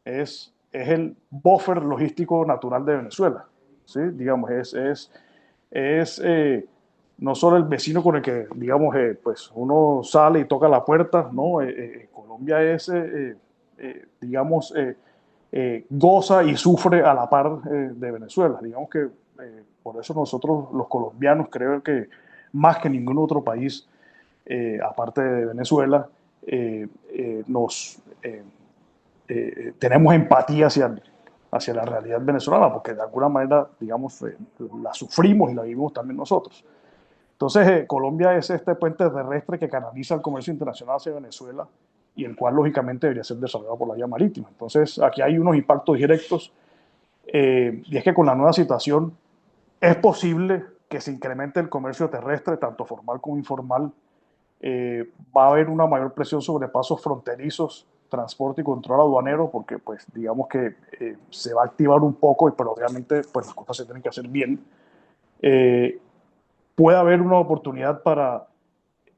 E: es el buffer logístico natural de Venezuela. ¿Sí? Digamos, es no solo el vecino con el que, digamos, pues uno sale y toca la puerta, ¿no? Colombia digamos, goza y sufre a la par de Venezuela. Digamos que por eso nosotros los colombianos creo que más que ningún otro país, aparte de Venezuela, nos tenemos empatía hacia la realidad venezolana, porque de alguna manera, digamos, la sufrimos y la vivimos también nosotros. Entonces, Colombia es este puente terrestre que canaliza el comercio internacional hacia Venezuela y el cual, lógicamente, debería ser desarrollado por la vía marítima. Entonces, aquí hay unos impactos directos, y es que con la nueva situación es posible que se incremente el comercio terrestre, tanto formal como informal. Va a haber una mayor presión sobre pasos fronterizos transporte y control aduanero, porque pues digamos que se va a activar un poco, pero obviamente pues las cosas se tienen que hacer bien. Puede haber una oportunidad para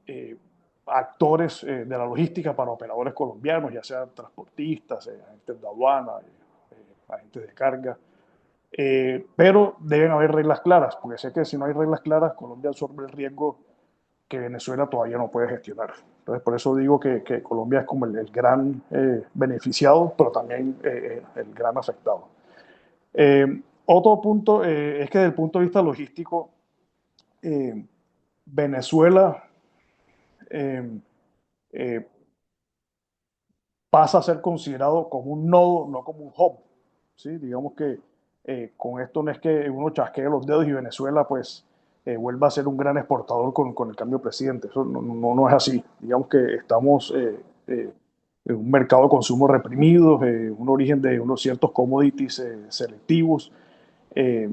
E: eh, actores de la logística, para operadores colombianos, ya sean transportistas, agentes de aduana, agentes de carga, pero deben haber reglas claras, porque sé que si no hay reglas claras, Colombia absorbe el riesgo que Venezuela todavía no puede gestionar. Entonces, por eso digo que Colombia es como el gran beneficiado, pero también el gran afectado. Otro punto es que desde el punto de vista logístico, Venezuela eh, eh, pasa a ser considerado como un nodo, no como un hub. ¿Sí? Digamos que con esto no es que uno chasquee los dedos y Venezuela pues vuelva a ser un gran exportador con el cambio de presidente. Eso no es así. Digamos que estamos en un mercado de consumo reprimido, un origen de unos ciertos commodities selectivos. Eh,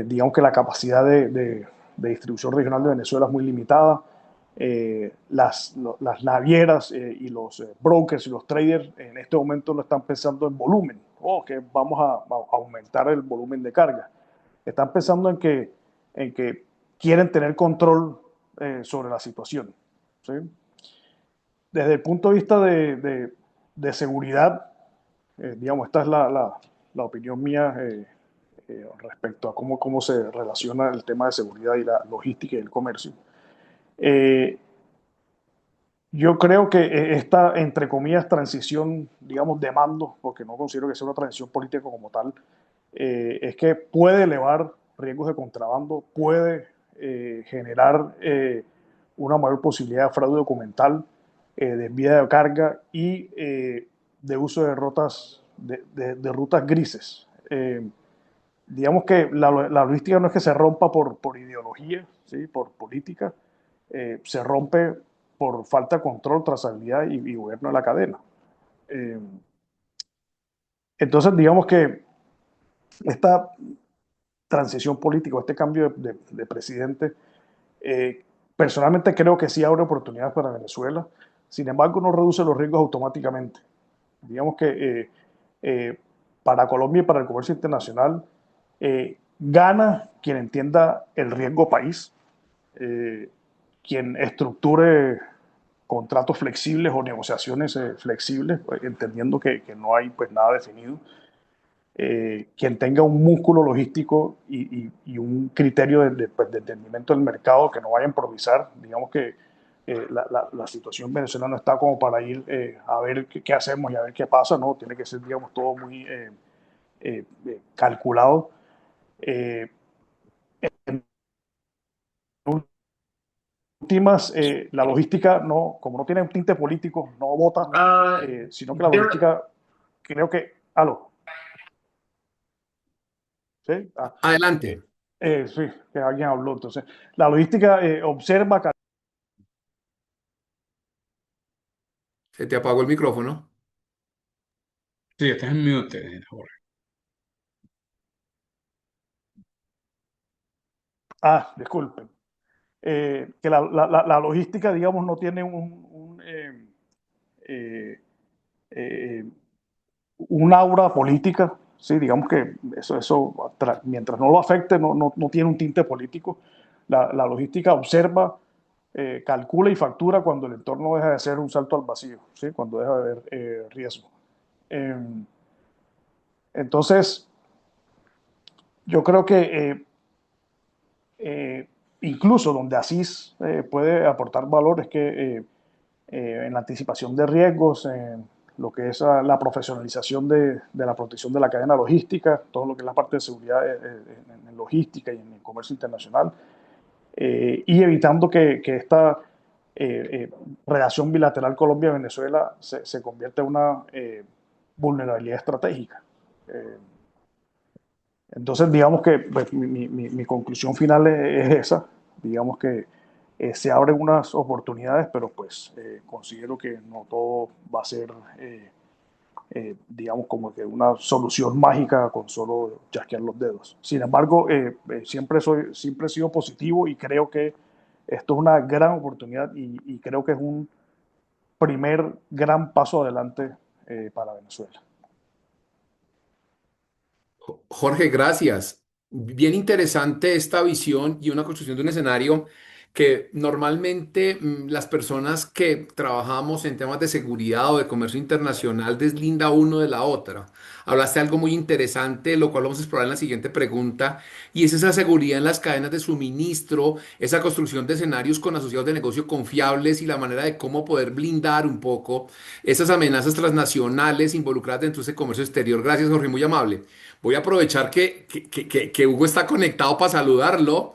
E: digamos que la capacidad de distribución regional de Venezuela es muy limitada. Las navieras y los brokers y los traders en este momento no están pensando en volumen, que vamos a aumentar el volumen de carga. Están pensando en que quieren tener control sobre la situación. ¿Sí? Desde el punto de vista de seguridad, digamos, esta es la opinión mía respecto a cómo se relaciona el tema de seguridad y la logística y el comercio. Yo creo que esta, entre comillas, transición, digamos, de mando, porque no considero que sea una transición política como tal, es que puede elevar riesgos de contrabando, puede generar una mayor posibilidad de fraude documental, desvío de carga y de uso de de rutas grises. Digamos que la logística no es que se rompa por ideología, ¿sí? Por política, se rompe por falta de control, trazabilidad y gobierno de la cadena. Eh, entonces, digamos que esta transición política, este cambio de presidente, personalmente creo que sí abre oportunidades para Venezuela. Sin embargo, no reduce los riesgos automáticamente. Digamos que para Colombia y para el comercio internacional, gana quien entienda el riesgo país, quien estructure contratos flexibles o negociaciones flexibles, pues, entendiendo que no hay pues nada definido, quien tenga un músculo logístico y un criterio pues, de entendimiento del mercado, que no vaya a improvisar. Digamos que la situación venezolana no está como para ir a ver qué hacemos y a ver qué pasa, ¿no? Tiene que ser, digamos, todo muy calculado. En últimas, la logística, no, como no tiene un tinte político, no vota, sino que la logística, creo que... ¿Aló? ¿Sí?
B: Adelante.
E: Sí, que alguien habló. Entonces, la logística observa.
B: Se te apagó el micrófono.
F: Sí, estás en mute, Jorge.
E: Disculpen. Que la logística, digamos, no tiene eh, eh, un aura política, ¿sí? Digamos que eso mientras no lo afecte, no tiene un tinte político. La logística observa, calcula y factura cuando el entorno deja de ser un salto al vacío, ¿sí? Cuando deja de haber riesgo. Eh, entonces, yo creo que incluso donde Asís puede aportar valor es que en la anticipación de riesgos, en lo que es la profesionalización de la protección de la cadena logística, todo lo que es la parte de seguridad en logística y en el comercio internacional, y evitando que esta relación bilateral Colombia-Venezuela se convierta en una vulnerabilidad estratégica. Eh, entonces, digamos que pues, mi conclusión final es esa. Digamos que se abren unas oportunidades, pero pues considero que no todo va a ser, digamos, como que una solución mágica con solo chasquear los dedos. Sin embargo, siempre he sido positivo y creo que esto es una gran oportunidad y creo que es primer gran paso adelante para Venezuela.
B: Jorge, gracias. Bien interesante esta visión y una construcción de un escenario que normalmente las personas que trabajamos en temas de seguridad o de comercio internacional deslinda uno de la otra. Hablaste de algo muy interesante, lo cual vamos a explorar en la siguiente pregunta, y es esa seguridad en las cadenas de suministro, esa construcción de escenarios con asociados de negocio confiables y la manera de cómo poder blindar un poco esas amenazas transnacionales involucradas dentro de ese comercio exterior. Gracias, Jorge, muy amable. Voy a aprovechar que Hugo está conectado para saludarlo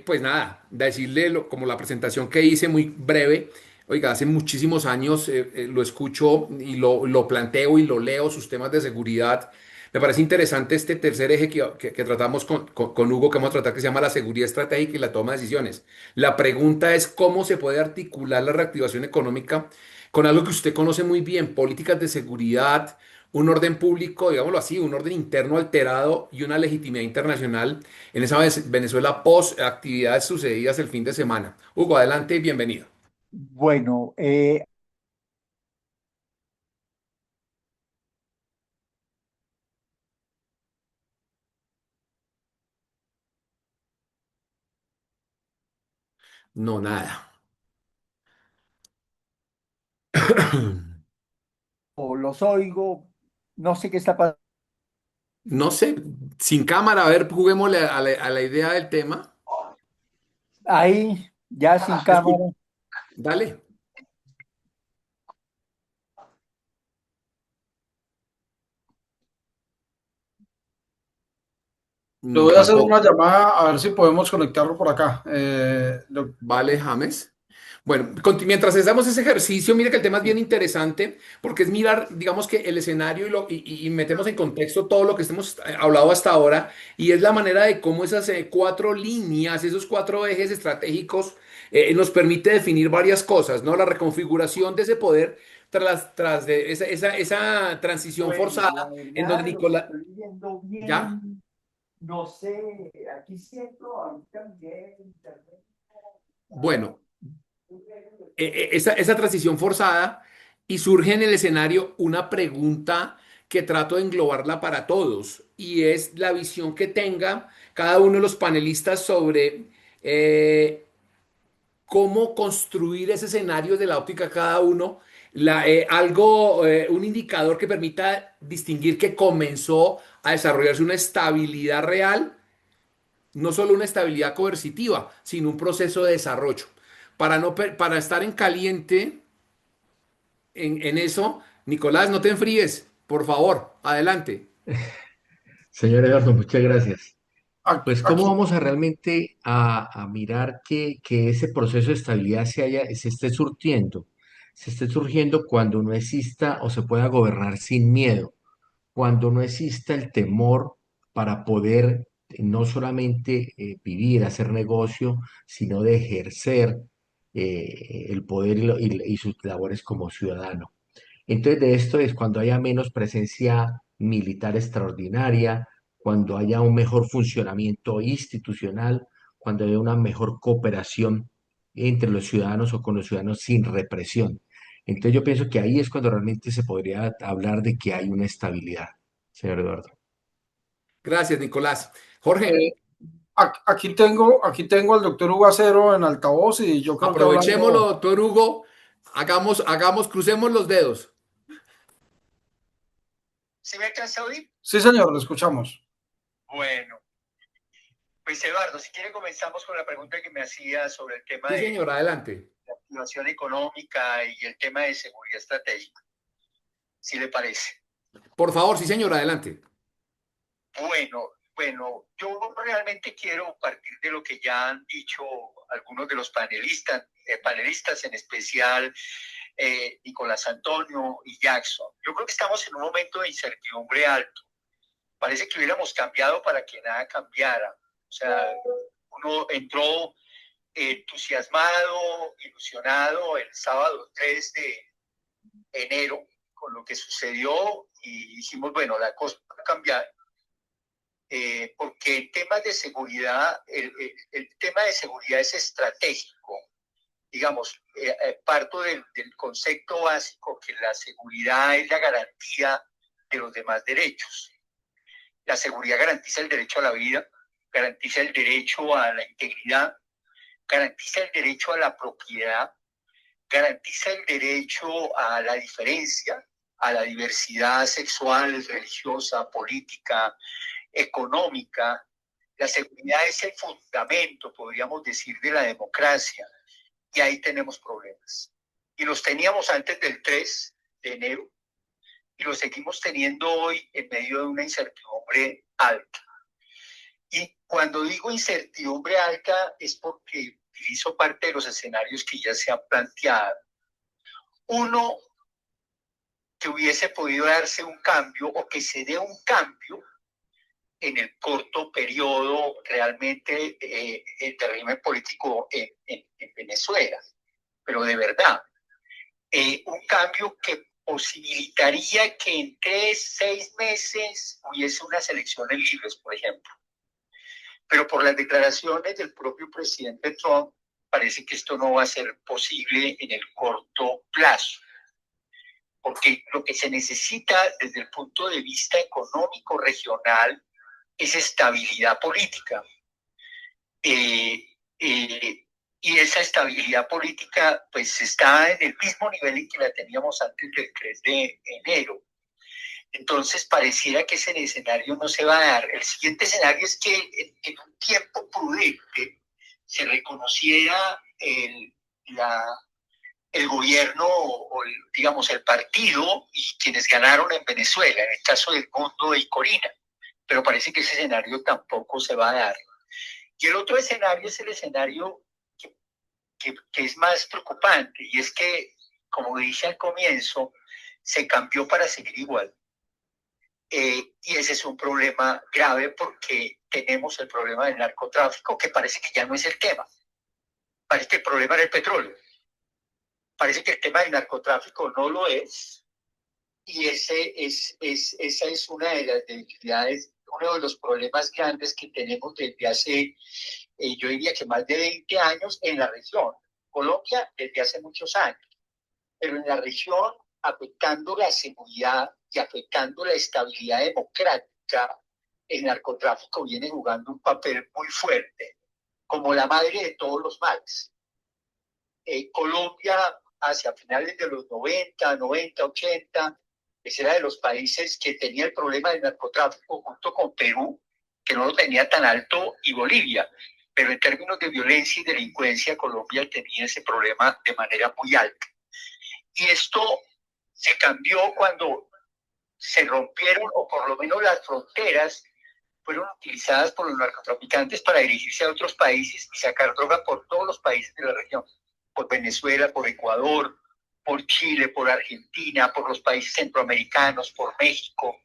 B: pues nada, decirle como la presentación que hice muy breve. Oiga, hace muchísimos años lo escucho y lo planteo y lo leo, sus temas de seguridad. Me parece interesante este tercer eje que tratamos con Hugo, que vamos a tratar, que se llama la seguridad estratégica y la toma de decisiones. La pregunta es cómo se puede articular la reactivación económica con algo que usted conoce muy bien, políticas de seguridad, un orden público, digámoslo así, un orden interno alterado y una legitimidad internacional en esa Venezuela post actividades sucedidas el fin de semana. Hugo, adelante y bienvenido.
G: Bueno,
B: No, nada.
G: los oigo, no sé qué está pasando.
B: No sé, sin cámara, a ver, juguémosle a la idea del tema.
G: Ahí, ya sin cámara.
B: Dale.
C: Le
B: No,
C: voy a hacer una
B: tampoco.
C: llamada a ver si podemos conectarlo por acá.
B: Vale, James. Bueno, mientras hacemos ese ejercicio, mire que el tema es bien interesante porque es mirar, digamos que el escenario y metemos en contexto todo lo que hemos hablado hasta ahora y es la manera de cómo esas cuatro líneas, esos cuatro ejes estratégicos nos permite definir varias cosas, ¿no? La reconfiguración de ese poder tras de esa transición
G: Bueno, la
B: forzada en donde
G: verdad, los
B: Nicolás...
G: estoy viendo
B: ¿Ya?
G: bien. No sé, aquí siento ahorita bien internet.
B: Bueno, esa transición forzada y surge en el escenario una pregunta que trato de englobarla para todos y es la visión que tenga cada uno de los panelistas sobre cómo construir ese escenario de la óptica cada uno, un indicador que permita distinguir que comenzó a desarrollarse una estabilidad real, no solo una estabilidad coercitiva, sino un proceso de desarrollo. Para estar en caliente en eso, Nicolás, no te enfríes, por favor, adelante.
D: Señor Eduardo, muchas gracias. Pues, ¿cómo
C: Aquí,
D: vamos a realmente a mirar que ese proceso de estabilidad se esté surtiendo? Se esté surgiendo cuando no exista o se pueda gobernar sin miedo, cuando no exista el temor para poder no solamente vivir, hacer negocio, sino de ejercer el poder y sus labores como ciudadano. Entonces, de esto es cuando haya menos presencia militar extraordinaria, cuando haya un mejor funcionamiento institucional, cuando haya una mejor cooperación entre los ciudadanos o con los ciudadanos sin represión. Entonces, yo pienso que ahí es cuando realmente se podría hablar de que hay una estabilidad, señor Eduardo.
B: Gracias, Nicolás. Jorge,
C: eh, aquí tengo al doctor Hugo Acero en altavoz y yo creo que
B: aprovechémoslo,
C: hablando.
B: doctor Hugo, crucemos los dedos.
I: ¿Sí me alcanza a oír?
C: Sí, señor, lo escuchamos.
I: Bueno, pues Eduardo, si quiere comenzamos con la pregunta que me hacía sobre el tema
B: Sí,
I: de
B: señor, adelante.
I: la activación económica y el tema de seguridad estratégica, si le parece.
B: Por favor, sí, señor, adelante.
I: Bueno, yo realmente quiero partir de lo que ya han dicho algunos de los panelistas en especial Nicolás Antonio y Jackson. Yo creo que estamos en un momento de incertidumbre alto. Parece que hubiéramos cambiado para que nada cambiara. O sea, uno entró entusiasmado, ilusionado el sábado 3 de enero con lo que sucedió y dijimos, bueno, la cosa va a cambiar. Porque el tema de seguridad, el tema de seguridad es estratégico digamos, parto del concepto básico que la seguridad es la garantía de los demás derechos. La seguridad garantiza el derecho a la vida, garantiza el derecho a la integridad, garantiza el derecho a la propiedad, garantiza el derecho a la diferencia, a la diversidad sexual, religiosa, política, económica. La seguridad es el fundamento, podríamos decir, de la democracia. Y ahí tenemos problemas. Y los teníamos antes del 3 de enero y los seguimos teniendo hoy en medio de una incertidumbre alta. Y cuando digo incertidumbre alta es porque utilizo parte de los escenarios que ya se han planteado. Uno, que hubiese podido darse un cambio o que se dé un cambio en el corto periodo realmente el régimen político en Venezuela, pero de verdad, un cambio que posibilitaría que en 3, 6 meses hubiese unas elecciones libres, por ejemplo. Pero por las declaraciones del propio presidente Trump, parece que esto no va a ser posible en el corto plazo. Porque lo que se necesita desde el punto de vista económico regional es estabilidad política. Y esa estabilidad política pues está en el mismo nivel en que la teníamos antes del 3 de enero. Entonces pareciera que ese escenario no se va a dar. El siguiente escenario es que en un tiempo prudente se reconociera el gobierno o digamos el partido y quienes ganaron en Venezuela, en el caso del Mundo y Corina. Pero parece que ese escenario tampoco se va a dar. Y el otro escenario es el escenario que es más preocupante, y es que, como dije al comienzo, se cambió para seguir igual. Y ese es un problema grave porque tenemos el problema del narcotráfico, que parece que ya no es el tema. Parece que el problema era el petróleo. Parece que el tema del narcotráfico no lo es. Y esa es una de las debilidades, uno de los problemas grandes que tenemos desde hace, yo diría que más de 20 años en la región. Colombia desde hace muchos años, pero en la región, afectando la seguridad y afectando la estabilidad democrática, el narcotráfico viene jugando un papel muy fuerte, como la madre de todos los males. Colombia, hacia finales de los 90, 80, era de los países que tenía el problema del narcotráfico junto con Perú, que no lo tenía tan alto, y Bolivia. Pero en términos de violencia y delincuencia, Colombia tenía ese problema de manera muy alta. Y esto se cambió cuando se rompieron, o por lo menos las fronteras fueron utilizadas por los narcotraficantes para dirigirse a otros países y sacar droga por todos los países de la región, por Venezuela, por Ecuador, por Chile, por Argentina, por los países centroamericanos, por México.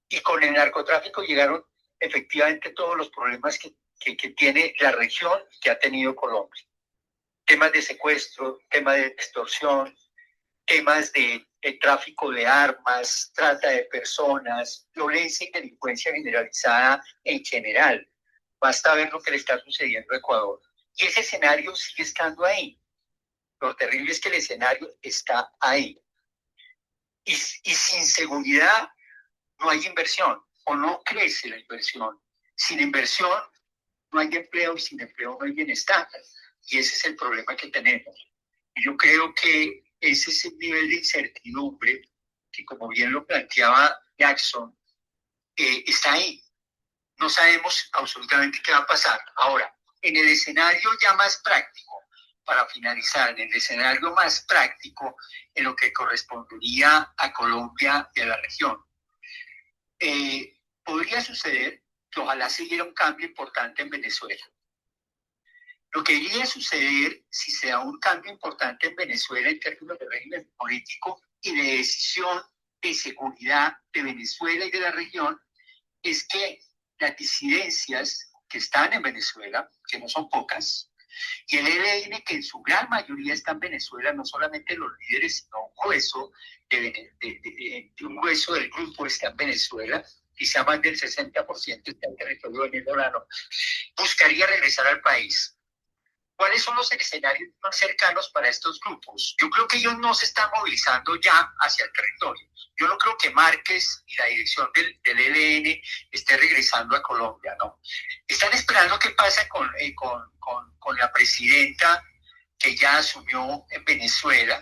I: Y con el narcotráfico llegaron efectivamente todos los problemas que tiene la región y que ha tenido Colombia. Temas de secuestro, temas de extorsión, temas de tráfico de armas, trata de personas, violencia y delincuencia generalizada en general. Basta ver lo que le está sucediendo a Ecuador. Y ese escenario sigue estando ahí. Lo terrible es que el escenario está ahí. Y sin seguridad no hay inversión, o no crece la inversión. Sin inversión no hay empleo, y sin empleo no hay bienestar. Y ese es el problema que tenemos. Y yo creo que ese es el nivel de incertidumbre que, como bien lo planteaba Jackson, está ahí. No sabemos absolutamente qué va a pasar. Ahora, en el escenario ya más práctico, para finalizar, en el escenario más práctico, en lo que correspondería a Colombia y a la región, podría suceder que ojalá se diera un cambio importante en Venezuela. Lo que iría a suceder si se da un cambio importante en Venezuela en términos de régimen político y de decisión de seguridad de Venezuela y de la región, es que las disidencias que están en Venezuela, que no son pocas, y el ELN, que en su gran mayoría está en Venezuela, no solamente los líderes, sino un hueso, un hueso del grupo está en Venezuela, quizá más del 60% está en territorio venezolano, buscaría regresar al país. ¿Cuáles son los escenarios más cercanos para estos grupos? Yo creo que ellos no se están movilizando ya hacia el territorio. Yo no creo que Márquez y la dirección del ELN esté regresando a Colombia, ¿no? Están esperando qué pasa con la presidenta que ya asumió en Venezuela.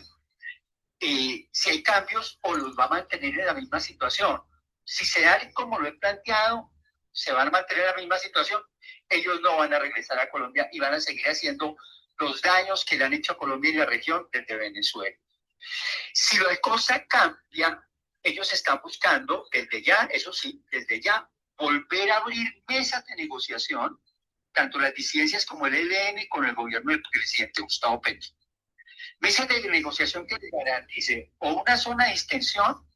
I: Si hay cambios o los va a mantener en la misma situación. Si se dan como lo he planteado, se van a mantener en la misma situación, ellos no van a regresar a Colombia y van a seguir haciendo los daños que le han hecho a Colombia y la región desde Venezuela. Si la cosa cambia, ellos están buscando desde ya, eso sí, desde ya, volver a abrir mesas de negociación, tanto las disidencias como el ELN con el gobierno del presidente Gustavo Petro. Mesas de negociación que les garantice o una zona de extensión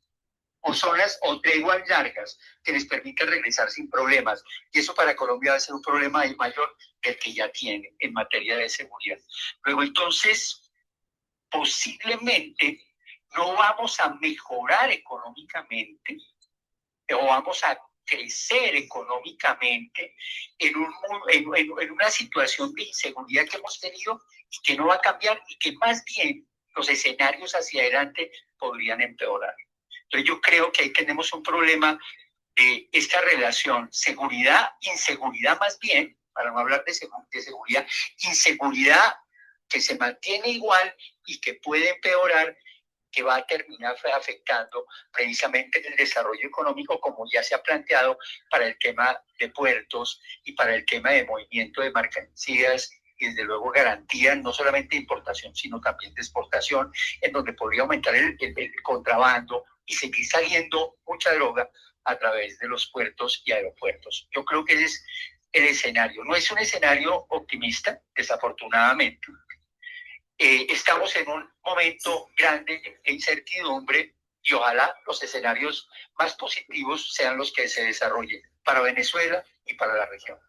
I: o zonas o treguas largas que les permitan regresar sin problemas. Y eso para Colombia va a ser un problema mayor que el que ya tiene en materia de seguridad. Luego, entonces, posiblemente no vamos a mejorar económicamente o vamos a crecer económicamente en una situación de inseguridad que hemos tenido y que no va a cambiar y que más bien los escenarios hacia adelante podrían empeorar. Entonces yo creo que ahí tenemos un problema de esta relación seguridad-inseguridad más bien, para no hablar de seguridad, inseguridad que se mantiene igual y que puede empeorar, que va a terminar afectando precisamente el desarrollo económico como ya se ha planteado para el tema de puertos y para el tema de movimiento de mercancías y desde luego garantías no solamente de importación sino también de exportación, en donde podría aumentar el contrabando y seguir saliendo mucha droga a través de los puertos y aeropuertos. Yo creo que ese es el escenario. No es un escenario optimista, desafortunadamente. Estamos en un momento grande de incertidumbre y ojalá los escenarios más positivos sean los que se desarrollen para Venezuela y para la región.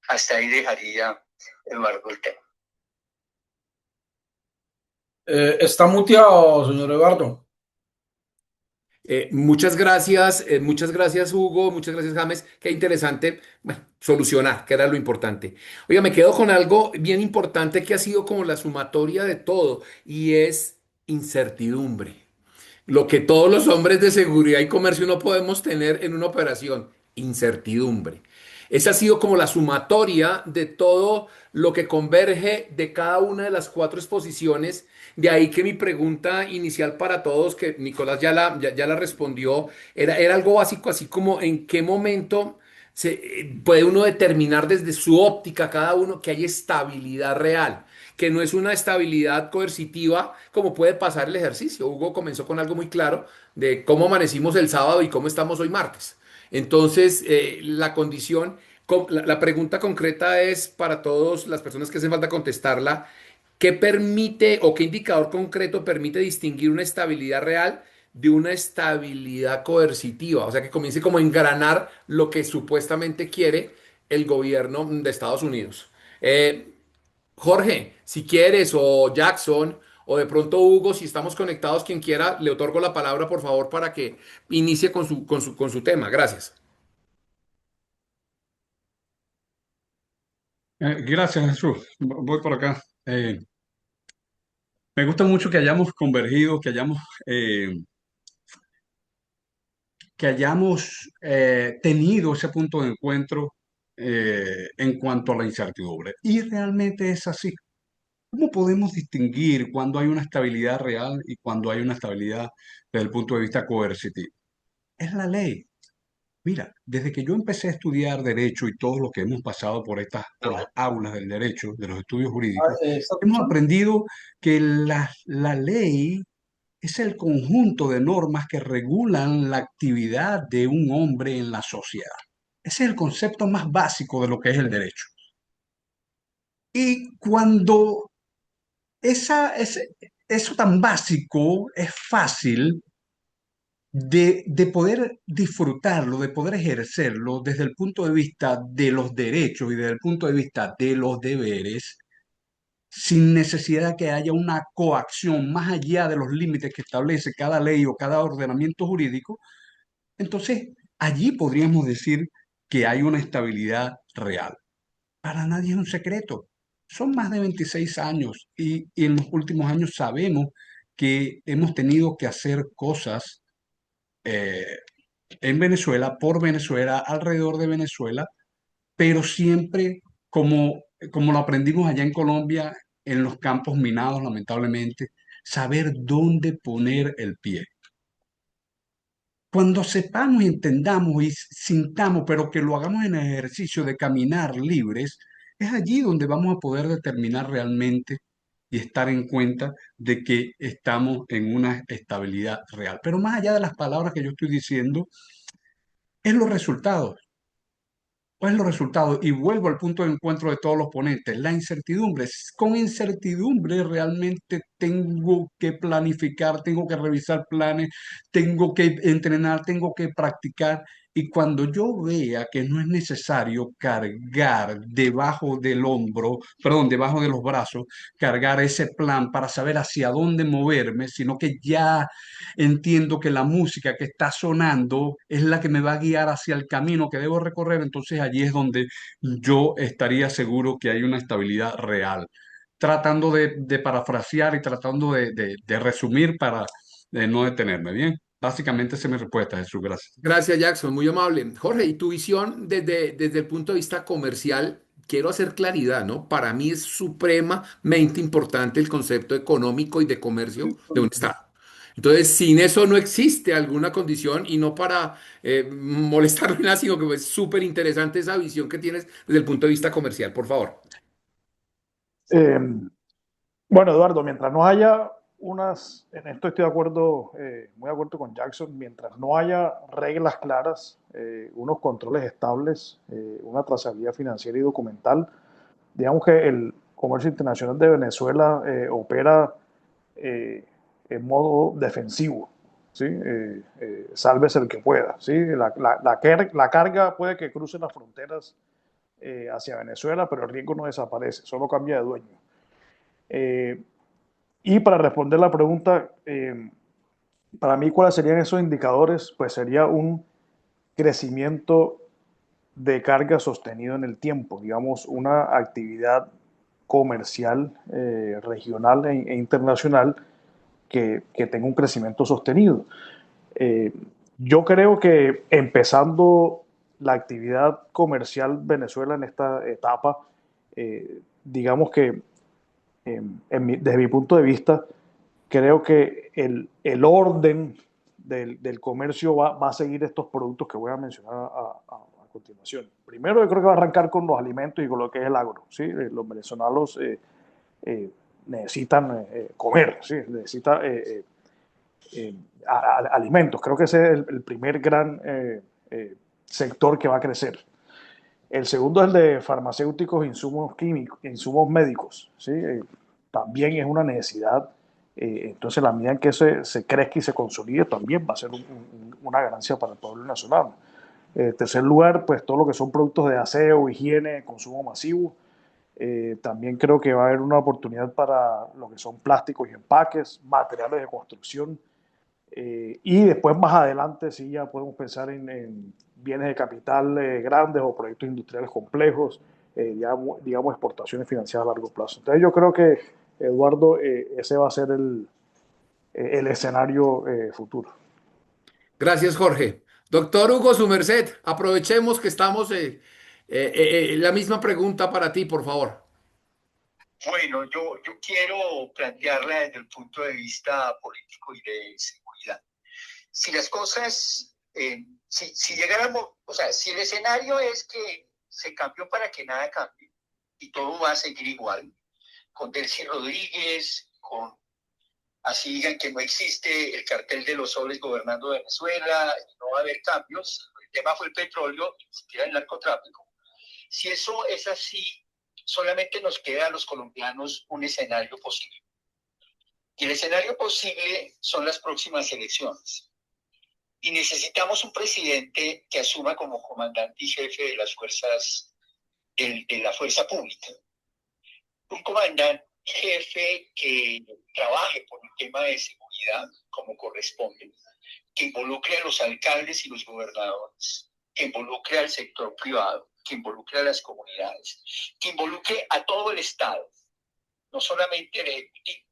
I: Hasta ahí dejaría, Eduardo, el tema.
C: Está muteado, señor Eduardo.
B: Muchas gracias Hugo, muchas gracias James. Qué interesante, bueno, solucionar, que era lo importante. Oiga, me quedo con algo bien importante que ha sido como la sumatoria de todo y es incertidumbre. Lo que todos los hombres de seguridad y comercio no podemos tener en una operación, incertidumbre. Esa ha sido como la sumatoria de todo lo que converge de cada una de las cuatro exposiciones. De ahí que mi pregunta inicial para todos, que Nicolás ya la respondió, era algo básico, así como en qué momento puede uno determinar desde su óptica cada uno que hay estabilidad real, que no es una estabilidad coercitiva como puede pasar el ejercicio. Hugo comenzó con algo muy claro de cómo amanecimos el sábado y cómo estamos hoy martes. Entonces, la condición, la pregunta concreta es para todas las personas que hacen falta contestarla, ¿qué permite o qué indicador concreto permite distinguir una estabilidad real de una estabilidad coercitiva? O sea, que comience como a engranar lo que supuestamente quiere el gobierno de Estados Unidos. Jorge, si quieres, o Jackson, o de pronto Hugo, si estamos conectados, quien quiera, le otorgo la palabra, por favor, para que inicie con su tema. Gracias.
F: Gracias, Jesús. Voy por acá. Me gusta mucho que hayamos convergido, que hayamos tenido ese punto de encuentro en cuanto a la incertidumbre. Y realmente es así. ¿Cómo podemos distinguir cuando hay una estabilidad real y cuando hay una estabilidad desde el punto de vista coercitivo? Es la ley. Mira, desde que yo empecé a estudiar derecho y todos los que hemos pasado por las aulas del derecho, de los estudios jurídicos,
C: ¿Está
F: hemos
C: escuchando?
F: aprendido que la ley es el conjunto de normas que regulan la actividad de un hombre en la sociedad. Ese es el concepto más básico de lo que es el derecho. Y cuando eso tan básico es fácil de poder disfrutarlo, de poder ejercerlo desde el punto de vista de los derechos y desde el punto de vista de los deberes, sin necesidad de que haya una coacción más allá de los límites que establece cada ley o cada ordenamiento jurídico, entonces allí podríamos decir que hay una estabilidad real. Para nadie es un secreto. Son más de 26 años y en los últimos años sabemos que hemos tenido que hacer cosas eh, en Venezuela, por Venezuela, alrededor de Venezuela, pero siempre como lo aprendimos allá en Colombia, en los campos minados, lamentablemente, saber dónde poner el pie. Cuando sepamos y entendamos y sintamos, pero que lo hagamos en el ejercicio de caminar libres, es allí donde vamos a poder determinar realmente y estar en cuenta de que estamos en una estabilidad real. Pero más allá de las palabras que yo estoy diciendo, es los resultados. ¿Cuál es los resultados? Y vuelvo al punto de encuentro de todos los ponentes, la incertidumbre. Con incertidumbre realmente tengo que planificar, tengo que revisar planes, tengo que entrenar, tengo que practicar. Y cuando yo vea que no es necesario cargar debajo del hombro, perdón, debajo de los brazos, cargar ese plan para saber hacia dónde moverme, sino que ya entiendo que la música que está sonando es la que me va a guiar hacia el camino que debo recorrer, entonces allí es donde yo estaría seguro que hay una estabilidad real. Tratando de parafrasear y tratando de resumir para no detenerme, ¿bien? Básicamente esa es mi respuesta, Jesús, gracias.
B: Gracias, Jackson, muy amable. Jorge, y tu visión desde el punto de vista comercial, quiero hacer claridad, ¿no? Para mí es supremamente importante el concepto económico y de comercio de un Estado. Entonces, sin eso no existe alguna condición y no para molestarlo ni nada, sino que es súper interesante esa visión que tienes desde el punto de vista comercial, por favor.
E: Eh, bueno, Eduardo, mientras no haya en esto estoy de acuerdo, muy de acuerdo con Jackson, mientras no haya reglas claras, unos controles estables, una trazabilidad financiera y documental, digamos que el comercio internacional de Venezuela opera en modo defensivo, ¿sí? Sálvese el que pueda, ¿sí? La carga puede que cruce las fronteras hacia Venezuela, pero el riesgo no desaparece, solo cambia de dueño. Y para responder la pregunta, para mí, ¿cuáles serían esos indicadores? Pues sería un crecimiento de carga sostenido en el tiempo, digamos, una actividad comercial regional e internacional que tenga un crecimiento sostenido. Yo creo que empezando la actividad comercial Venezuela en esta etapa, digamos que desde mi punto de vista, creo que el orden del comercio va a seguir estos productos que voy a mencionar a continuación. Primero, yo creo que va a arrancar con los alimentos y con lo que es el agro, ¿sí? Los venezolanos necesitan comer, ¿sí? Necesitan alimentos. Creo que ese es el primer gran sector que va a crecer. El segundo es el de farmacéuticos, insumos químicos, insumos médicos, ¿sí? También es una necesidad. Entonces, la medida en que se crezca y se consolide, también va a ser una ganancia para el pueblo nacional. En tercer lugar, pues todo lo que son productos de aseo, higiene, consumo masivo. También creo que va a haber una oportunidad para lo que son plásticos y empaques, materiales de construcción. Y después, más adelante, sí ya podemos pensar en bienes de capital grandes o proyectos industriales complejos, digamos exportaciones financieras a largo plazo. Entonces yo creo que, Eduardo, ese va a ser el escenario futuro.
B: Gracias, Jorge. Doctor Hugo, su merced, aprovechemos que estamos. La misma pregunta para ti, por favor.
I: Bueno, yo quiero plantearla desde el punto de vista político y de seguridad. Si las cosas, si llegáramos, o sea, si el escenario es que se cambió para que nada cambie y todo va a seguir igual, con Delcy Rodríguez, así digan que no existe el cartel de los soles gobernando Venezuela, no va a haber cambios, el tema fue el petróleo, ni siquiera el narcotráfico. Si eso es así, solamente nos queda a los colombianos un escenario posible. Y el escenario posible son las próximas elecciones. Y necesitamos un presidente que asuma como comandante y jefe de las fuerzas, de la fuerza pública. Un comandante jefe que trabaje por el tema de seguridad como corresponde, que involucre a los alcaldes y los gobernadores, que involucre al sector privado, que involucre a las comunidades, que involucre a todo el Estado, no solamente el ejecutivo,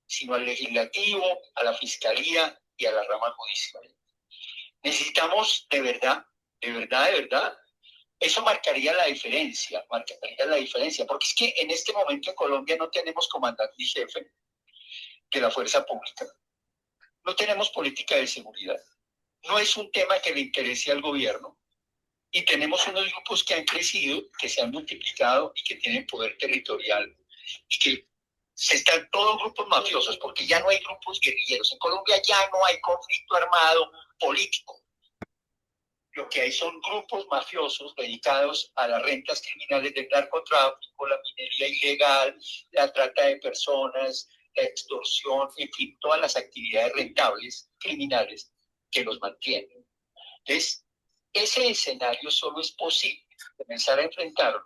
I: sino al legislativo, a la fiscalía y a la rama judicial. Necesitamos de verdad, eso marcaría la diferencia, porque es que en este momento en Colombia no tenemos comandante y jefe de la fuerza pública, no tenemos política de seguridad, no es un tema que le interese al gobierno, y tenemos unos grupos que han crecido, que se han multiplicado y que tienen poder territorial, y que están todos grupos mafiosos, porque ya no hay grupos guerrilleros. En Colombia ya no hay conflicto armado político. Lo que hay son grupos mafiosos dedicados a las rentas criminales del narcotráfico, la minería ilegal, la trata de personas, la extorsión, en fin, todas las actividades rentables criminales que los mantienen. Entonces, ese escenario solo es posible comenzar a enfrentarlo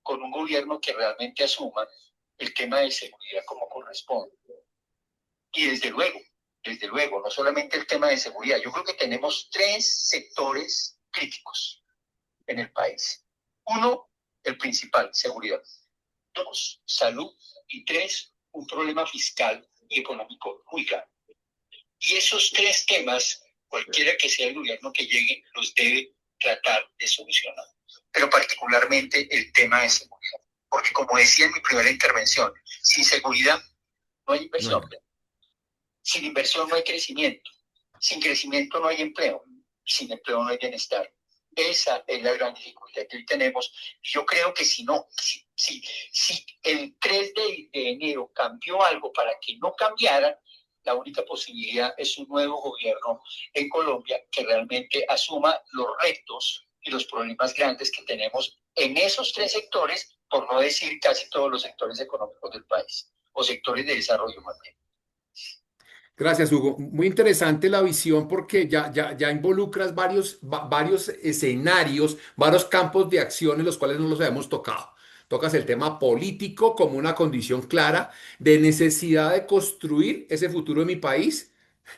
I: con un gobierno que realmente asuma el tema de seguridad como corresponde. Y desde luego, no solamente el tema de seguridad. Yo creo que tenemos 3 sectores críticos en el país. 1, el principal, seguridad. 2, salud. Y 3, un problema fiscal y económico muy grave. Y esos 3 temas, cualquiera que sea el gobierno que llegue, los debe tratar de solucionar. Pero particularmente el tema de seguridad. Porque como decía en mi primera intervención, sin seguridad no hay inversión. No hay. Sin inversión no hay crecimiento. Sin crecimiento no hay empleo. Sin empleo no hay bienestar. Esa es la gran dificultad que hoy tenemos. Yo creo que si el 3 de enero cambió algo para que no cambiara, la única posibilidad es un nuevo gobierno en Colombia que realmente asuma los retos y los problemas grandes que tenemos en esos 3 sectores, por no decir casi todos los sectores económicos del país, o sectores de desarrollo más bien.
B: Gracias, Hugo. Muy interesante la visión porque ya involucras varios escenarios, varios campos de acción en los cuales no los habíamos tocado. Tocas el tema político como una condición clara de necesidad de construir ese futuro de mi país,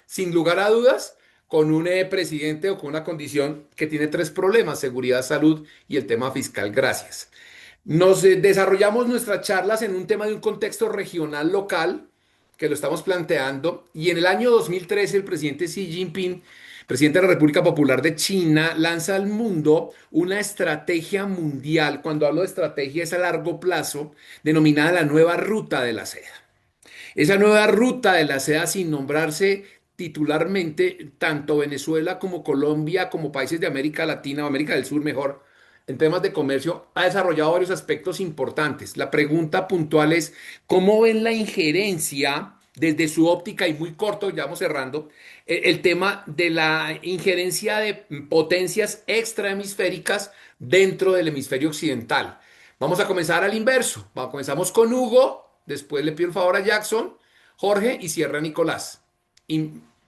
B: sin lugar a dudas, con un presidente o con una condición que tiene 3 problemas: seguridad, salud y el tema fiscal. Gracias. Nos desarrollamos nuestras charlas en un tema de un contexto regional local que lo estamos planteando, y en el año 2013 el presidente Xi Jinping, presidente de la República Popular de China, lanza al mundo una estrategia mundial. Cuando hablo de estrategia es a largo plazo, denominada la nueva ruta de la seda. Esa nueva ruta de la seda, sin nombrarse titularmente, tanto Venezuela como Colombia, como países de América Latina o América del Sur mejor, en temas de comercio, ha desarrollado varios aspectos importantes. La pregunta puntual es: ¿cómo ven la injerencia desde su óptica, y muy corto, ya vamos cerrando, el tema de la injerencia de potencias extrahemisféricas dentro del hemisferio occidental? Vamos a comenzar al inverso. Comenzamos con Hugo, después le pido el favor a Jackson, Jorge y cierra Nicolás.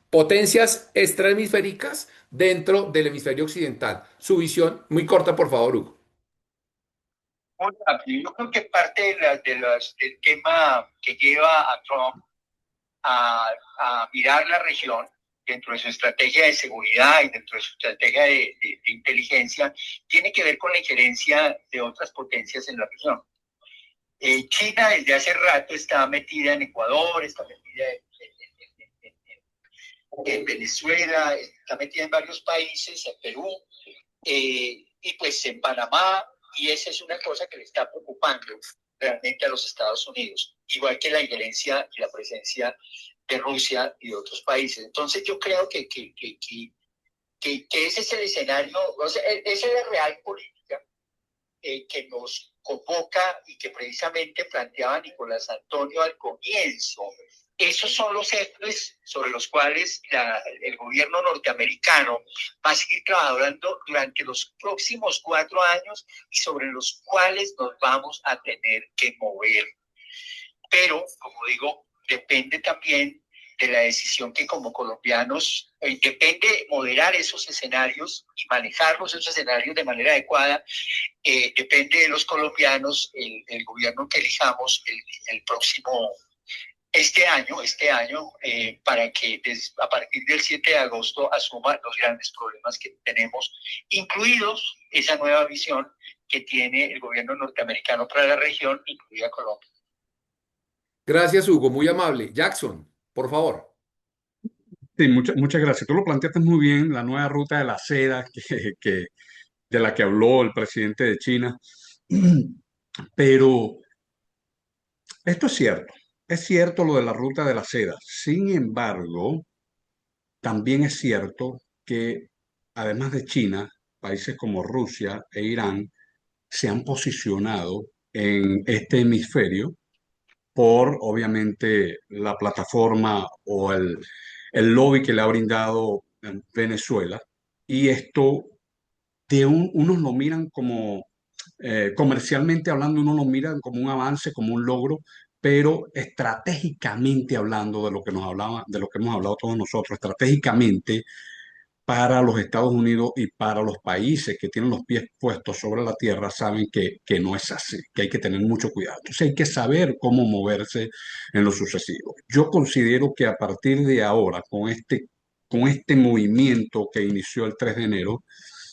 B: Potencias extrahemisféricas dentro del hemisferio occidental. Su visión, muy corta, por favor, Hugo.
I: Yo creo que parte del tema que lleva a Trump a mirar la región dentro de su estrategia de seguridad y dentro de su estrategia de inteligencia tiene que ver con la injerencia de otras potencias en la región. China desde hace rato está metida en Ecuador, está metida en Venezuela, está metida en varios países, en Perú, y pues en Panamá, y esa es una cosa que le está preocupando realmente a los Estados Unidos, igual que la injerencia y la presencia de Rusia y de otros países. Entonces yo creo que ese es el escenario, o sea, esa es la real política que nos convoca y que precisamente planteaba Nicolás Antonio al comienzo. Esos son los ejes sobre los cuales el gobierno norteamericano va a seguir trabajando durante los próximos 4 años y sobre los cuales nos vamos a tener que mover. Pero, como digo, depende también de la decisión que como colombianos, depende moderar esos escenarios y manejarlos, esos escenarios de manera adecuada. Depende de los colombianos, el gobierno que elijamos el próximo este año, para que a partir del 7 de agosto asuma los grandes problemas que tenemos, incluidos esa nueva visión que tiene el gobierno norteamericano para la región, incluida Colombia.
B: Gracias, Hugo, muy amable. Jackson, por favor.
F: Sí, muchas gracias. Tú lo planteaste muy bien, la nueva ruta de la seda de la que habló el presidente de China. Pero esto es cierto lo de la ruta de la seda. Sin embargo, también es cierto que además de China, países como Rusia e Irán se han posicionado en este hemisferio por, obviamente, la plataforma o el lobby que le ha brindado Venezuela. Y esto unos lo miran como, comercialmente hablando, uno lo mira como un avance, como un logro, pero estratégicamente hablando de lo que nos hablaba, de lo que hemos hablado todos nosotros, estratégicamente para los Estados Unidos y para los países que tienen los pies puestos sobre la tierra, saben que no es así, que hay que tener mucho cuidado. Entonces hay que saber cómo moverse en lo sucesivo. Yo considero que a partir de ahora, con este movimiento que inició el 3 de enero,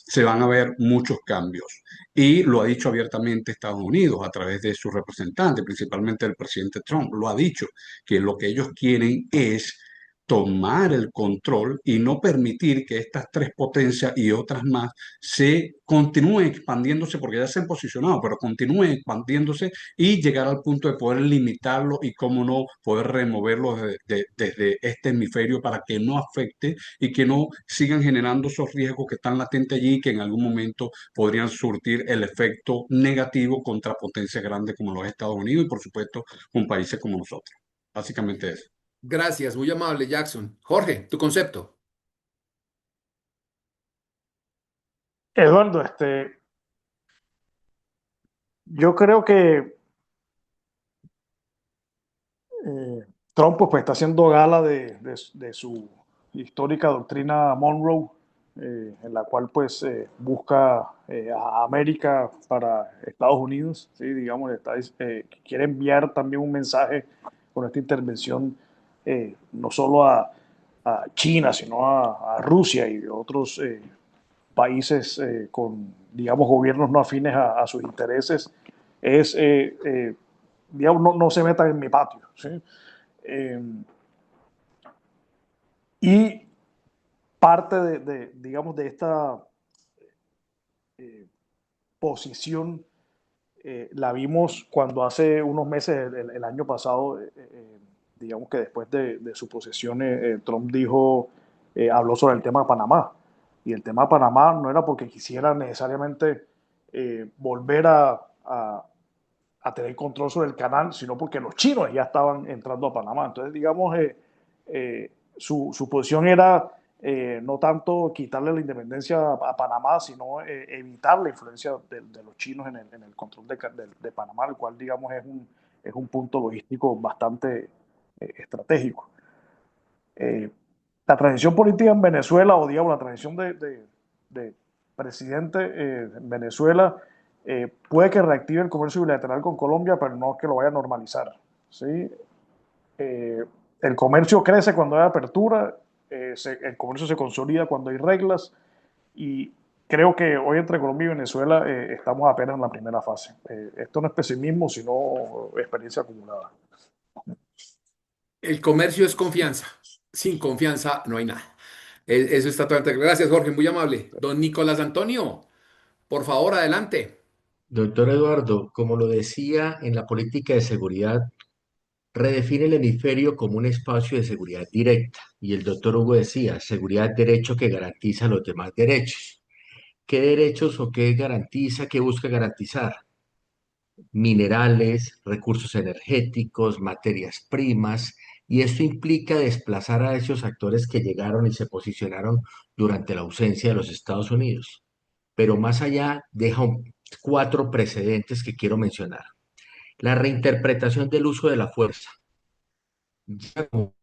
F: se van a ver muchos cambios. Y lo ha dicho abiertamente Estados Unidos a través de sus representantes, principalmente el presidente Trump, lo ha dicho, que lo que ellos quieren es tomar el control y no permitir que estas tres potencias y otras más se continúen expandiéndose, porque ya se han posicionado, pero continúen expandiéndose y llegar al punto de poder limitarlo y, cómo no, poder removerlo desde este hemisferio para que no afecte y que no sigan generando esos riesgos que están latentes allí y que en algún momento podrían surtir el efecto negativo contra potencias grandes como los Estados Unidos y, por supuesto, con países como nosotros. Básicamente eso.
B: Gracias, muy amable, Jackson. Jorge, tu concepto.
E: Eduardo, yo creo que Trump pues, está haciendo gala de su histórica doctrina Monroe, en la cual pues busca a América para Estados Unidos, ¿sí? Digamos, quiere enviar también un mensaje con esta intervención, no solo a China, sino a Rusia y otros países con, digamos, gobiernos no afines a sus intereses, digamos, no se metan en mi patio, ¿sí? Eh, y parte digamos, de esta eh, posición la vimos cuando hace unos meses, el año pasado, digamos que después de su posesión, Trump habló sobre el tema de Panamá. Y el tema de Panamá no era porque quisiera necesariamente volver a tener control sobre el canal, sino porque los chinos ya estaban entrando a Panamá. Entonces, digamos, su posición era no tanto quitarle la independencia a Panamá, sino evitar la influencia de los chinos en el control de Panamá, el cual, digamos, es un punto logístico bastante estratégico. La transición política en Venezuela, o digamos la transición de presidente en Venezuela, puede que reactive el comercio bilateral con Colombia, pero no que lo vaya a normalizar, ¿sí? El comercio crece cuando hay apertura, el comercio se consolida cuando hay reglas, y creo que hoy entre Colombia y Venezuela estamos apenas en la primera fase. Esto no es pesimismo, sino experiencia acumulada.
B: El comercio es confianza. Sin confianza no hay nada. Eso está totalmente claro. Gracias, Jorge, muy amable. Don Nicolás Antonio, por favor, adelante.
D: Doctor Eduardo, como lo decía en la política de seguridad, redefine el hemisferio como un espacio de seguridad directa. Y el doctor Hugo decía, seguridad, derecho que garantiza los demás derechos. ¿Qué derechos o qué garantiza, qué busca garantizar? Minerales, recursos energéticos, materias primas, y esto implica desplazar a esos actores que llegaron y se posicionaron durante la ausencia de los Estados Unidos. Pero más allá, deja cuatro precedentes que quiero mencionar. La reinterpretación del uso de la fuerza. Ya como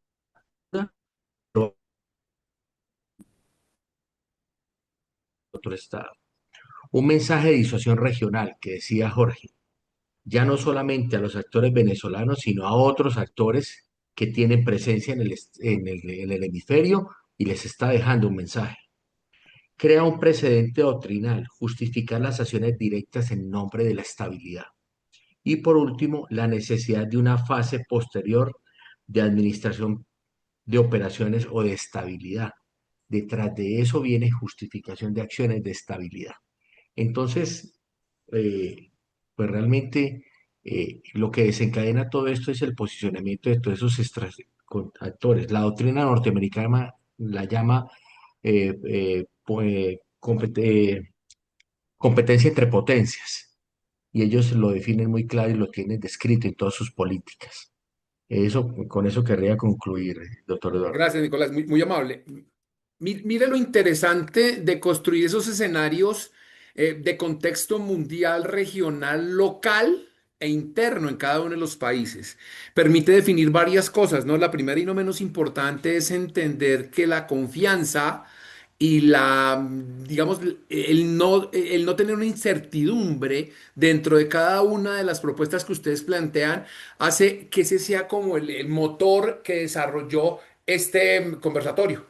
D: otro estado. Un mensaje de disuasión regional que decía Jorge, ya no solamente a los actores venezolanos, sino a otros actores que tienen presencia en el hemisferio y les está dejando un mensaje. crea un precedente doctrinal, justificar las acciones directas en nombre de la estabilidad. Y por último, la necesidad de una fase posterior de administración de operaciones o de estabilidad. Detrás de eso viene justificación de acciones de estabilidad. Entonces, eh, pues realmente lo que desencadena todo esto es el posicionamiento de todos esos actores. La doctrina norteamericana la llama competencia entre potencias y ellos lo definen muy claro y lo tienen descrito en todas sus políticas. Con eso querría concluir, doctor Eduardo.
B: Gracias, Nicolás, muy amable. Mire lo interesante de construir esos escenarios de contexto mundial, regional, local e interno en cada uno de los países. Permite definir varias cosas, ¿no? La primera y no menos importante es entender que la confianza y digamos, el no tener una incertidumbre dentro de cada una de las propuestas que ustedes plantean hace que ese sea como el motor que desarrolló este conversatorio.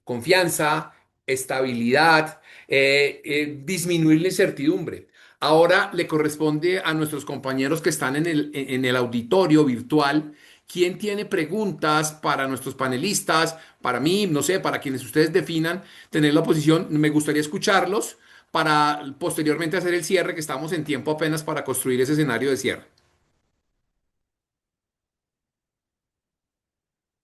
B: Confianza, estabilidad, disminuir la incertidumbre. Ahora le corresponde a nuestros compañeros que están en el auditorio virtual. ¿Quién tiene preguntas para nuestros panelistas, para mí, no sé, para quienes ustedes definan tener la oposición? Me gustaría escucharlos para posteriormente hacer el cierre, que estamos en tiempo apenas para construir ese escenario de cierre.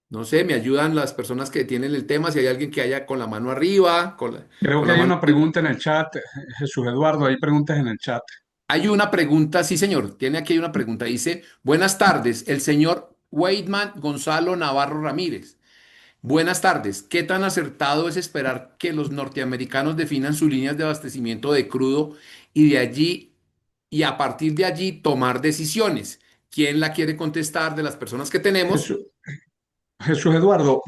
B: No sé, me ayudan las personas que tienen el tema, si hay alguien que haya con la mano arriba,
F: Creo
B: con
F: que
B: la
F: hay
B: mano
F: una
B: arriba.
F: pregunta en el chat, Jesús Eduardo, hay preguntas en el chat.
B: Hay una pregunta, sí señor, tiene aquí una pregunta, dice, buenas tardes, el señor Weidman Gonzalo Navarro Ramírez. Buenas tardes, ¿qué tan acertado es esperar que los norteamericanos definan sus líneas de abastecimiento de crudo y de allí y a partir de allí tomar decisiones? ¿Quién la quiere contestar de las personas que tenemos?
F: Jesús, Jesús Eduardo,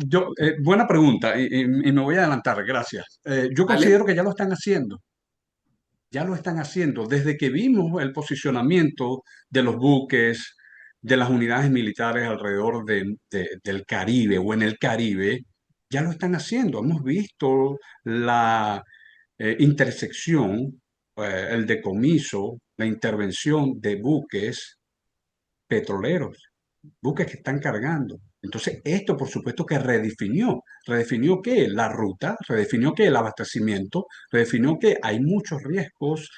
F: buena pregunta y me voy a adelantar, gracias. Yo
B: ¿Vale?
F: considero que ya lo están haciendo. Ya lo están haciendo. Desde que vimos el posicionamiento de los buques, de las unidades militares alrededor del Caribe o en el Caribe, ya lo están haciendo. Hemos visto la intersección, el decomiso, la intervención de buques petroleros, buques que están cargando. Entonces, esto por supuesto que redefinió que la ruta, redefinió que el abastecimiento, redefinió que hay muchos riesgos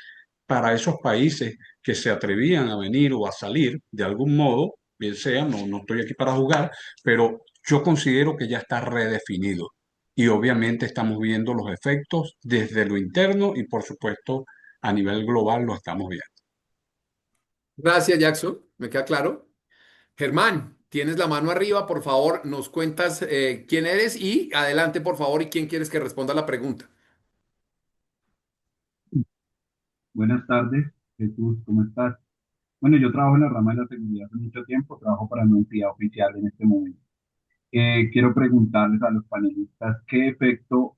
F: para esos países que se atrevían a venir o a salir de algún modo, bien sea, no estoy aquí para jugar, pero yo considero que ya está redefinido. Y obviamente estamos viendo los efectos desde lo interno y por supuesto a nivel global lo estamos viendo.
B: Gracias, Jackson, me queda claro. Germán, tienes la mano arriba, por favor, nos cuentas quién eres y adelante, por favor, y quién quieres que responda la pregunta.
J: Buenas tardes, Jesús, ¿cómo estás? Bueno, yo trabajo en la rama de la seguridad hace mucho tiempo, trabajo para una entidad oficial en este momento. Quiero preguntarles a los panelistas qué efecto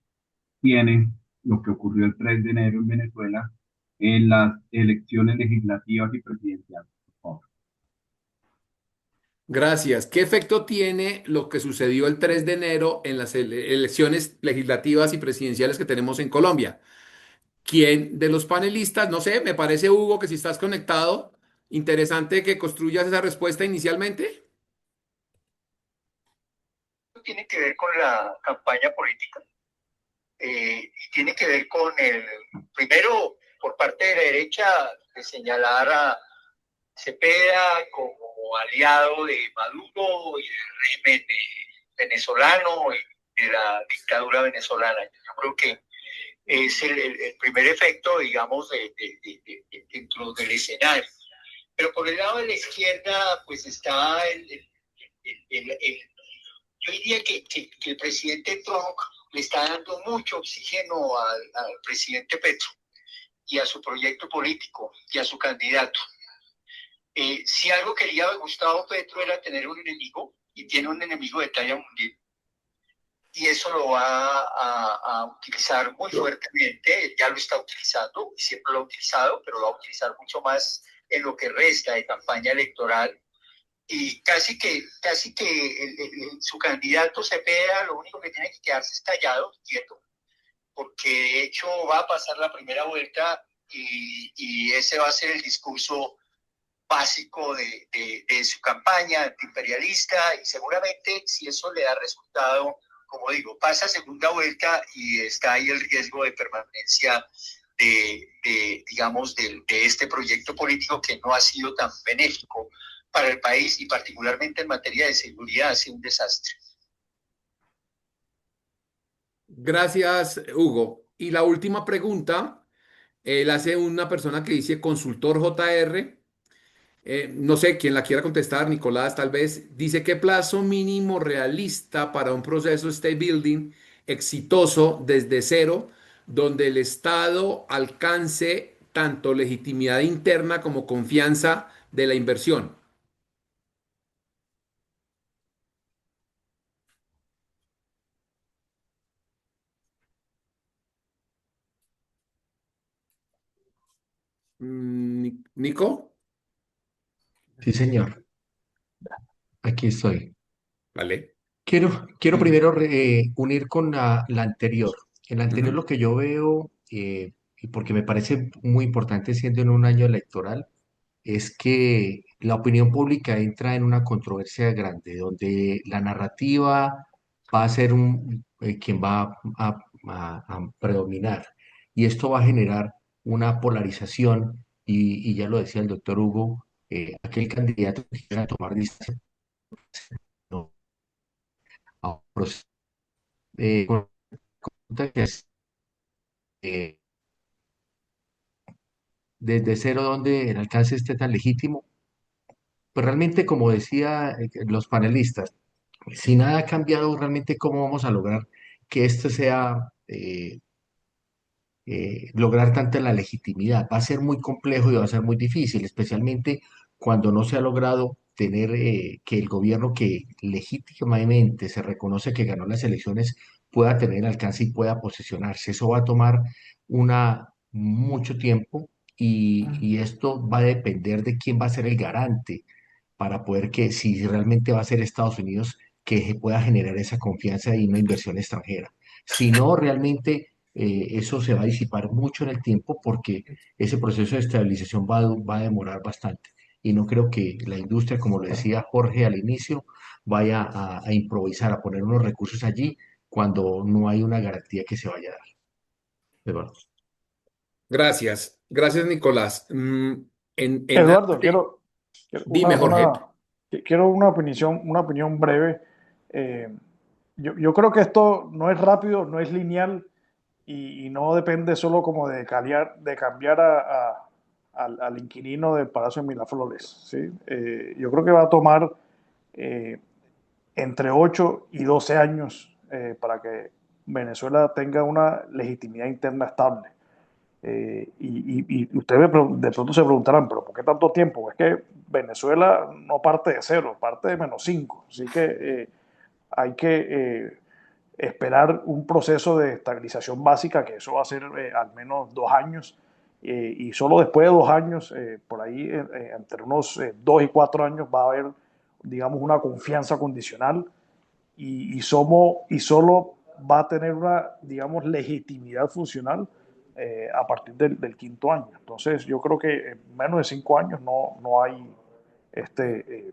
J: tiene lo que ocurrió el 3 de enero en Venezuela en las elecciones legislativas y presidenciales, por favor.
B: Gracias. ¿Qué efecto tiene lo que sucedió el 3 de enero en las elecciones legislativas y presidenciales que tenemos en Colombia? ¿Quién de los panelistas? No sé, me parece, Hugo, que si estás conectado, interesante que construyas esa respuesta inicialmente.
I: Tiene que ver con la campaña política, y tiene que ver con primero, por parte de la derecha, de señalar a Cepeda como aliado de Maduro y del régimen venezolano y de la dictadura venezolana. Yo creo que es el primer efecto, digamos, dentro del escenario. Pero por el lado de la izquierda, pues está yo diría que el presidente Trump le está dando mucho oxígeno al presidente Petro y a su proyecto político y a su candidato. Si algo quería Gustavo Petro era tener un enemigo, y tiene un enemigo de talla mundial, y eso lo va a utilizar muy fuertemente. Ya lo está utilizando, siempre lo ha utilizado, pero lo va a utilizar mucho más en lo que resta de campaña electoral. Y casi que su candidato Cepeda lo único que tiene que quedarse es callado, quieto, porque de hecho va a pasar la primera vuelta y ese va a ser el discurso básico de su campaña antiimperialista y seguramente si eso le da resultado, como digo, pasa segunda vuelta y está ahí el riesgo de permanencia digamos, de este proyecto político que no ha sido tan benéfico para el país y particularmente en materia de seguridad ha sido un desastre.
B: Gracias, Hugo. Y la última pregunta, la hace una persona que dice consultor JR. No sé quién la quiera contestar, Nicolás, tal vez. Dice: ¿qué plazo mínimo realista para un proceso state building exitoso desde cero, donde el Estado alcance tanto legitimidad interna como confianza de la inversión? Nico,
D: Sí, señor, aquí estoy.
B: vale.
D: Quiero primero unir con la anterior. En la anterior
B: Ujú.
D: lo que yo veo, y porque me parece muy importante siendo en un año electoral, es que la opinión pública entra en una controversia grande, donde la narrativa va a ser quien va a predominar. Y esto va a generar una polarización, y ya lo decía el doctor Hugo, aquel candidato que quiera tomar distancia no, a un proceso que es, eh, desde cero donde el alcance esté tan legítimo. Pues realmente, como decía los panelistas, si nada ha cambiado, realmente cómo vamos a lograr que esto sea, lograr tanta la legitimidad. Va a ser muy complejo y va a ser muy difícil, especialmente cuando no se ha logrado tener que el gobierno que legítimamente se reconoce que ganó las elecciones pueda tener alcance y pueda posesionarse. Eso va a tomar mucho tiempo, y esto va a depender de quién va a ser el garante para poder que, si realmente va a ser Estados Unidos, que pueda generar esa confianza y una inversión extranjera. Si no, realmente eso se va a disipar mucho en el tiempo, porque ese proceso de estabilización va a demorar bastante. Y no creo que la industria, como lo decía Jorge al inicio, vaya a improvisar, a poner unos recursos allí cuando no hay una garantía que se vaya a dar. Eduardo.
B: Gracias. Gracias, Nicolás. En
E: Eduardo,
B: arte,
E: quiero
B: dime, Jorge.
E: quiero una opinión breve. Eh, yo creo que esto no es rápido, no es lineal y no depende solo como de cambiar al inquilino del Palacio de Miraflores, ¿sí? Yo creo que va a tomar eh, entre 8 y 12 años para que Venezuela tenga una legitimidad interna estable. Y ustedes de pronto se preguntarán, pero ¿por qué tanto tiempo? Es que Venezuela no parte de cero, parte de -5. Así que hay que esperar un proceso de estabilización básica, que eso va a ser al menos 2 años. Y solo después de 2 años, por ahí entre unos 2 y 4 años, va a haber, digamos, una confianza condicional y solo va a tener una, digamos, legitimidad funcional a partir del quinto año. Entonces, yo creo que en menos de 5 años no hay este,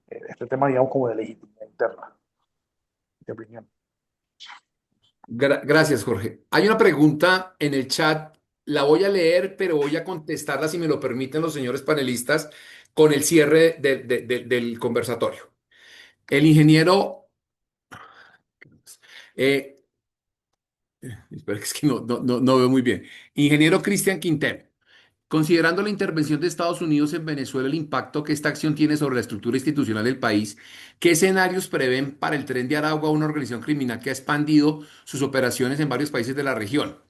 E: este tema, digamos, como de legitimidad interna, de opinión.
B: Gracias, Jorge. Hay una pregunta en el chat, la voy a leer, pero voy a contestarla, si me lo permiten los señores panelistas, con el cierre del conversatorio. El ingeniero, eh, espera, es que no veo muy bien. Ingeniero Cristian Quintero, considerando la intervención de Estados Unidos en Venezuela, el impacto que esta acción tiene sobre la estructura institucional del país, ¿qué escenarios prevén para el Tren de Aragua, una organización criminal que ha expandido sus operaciones en varios países de la región?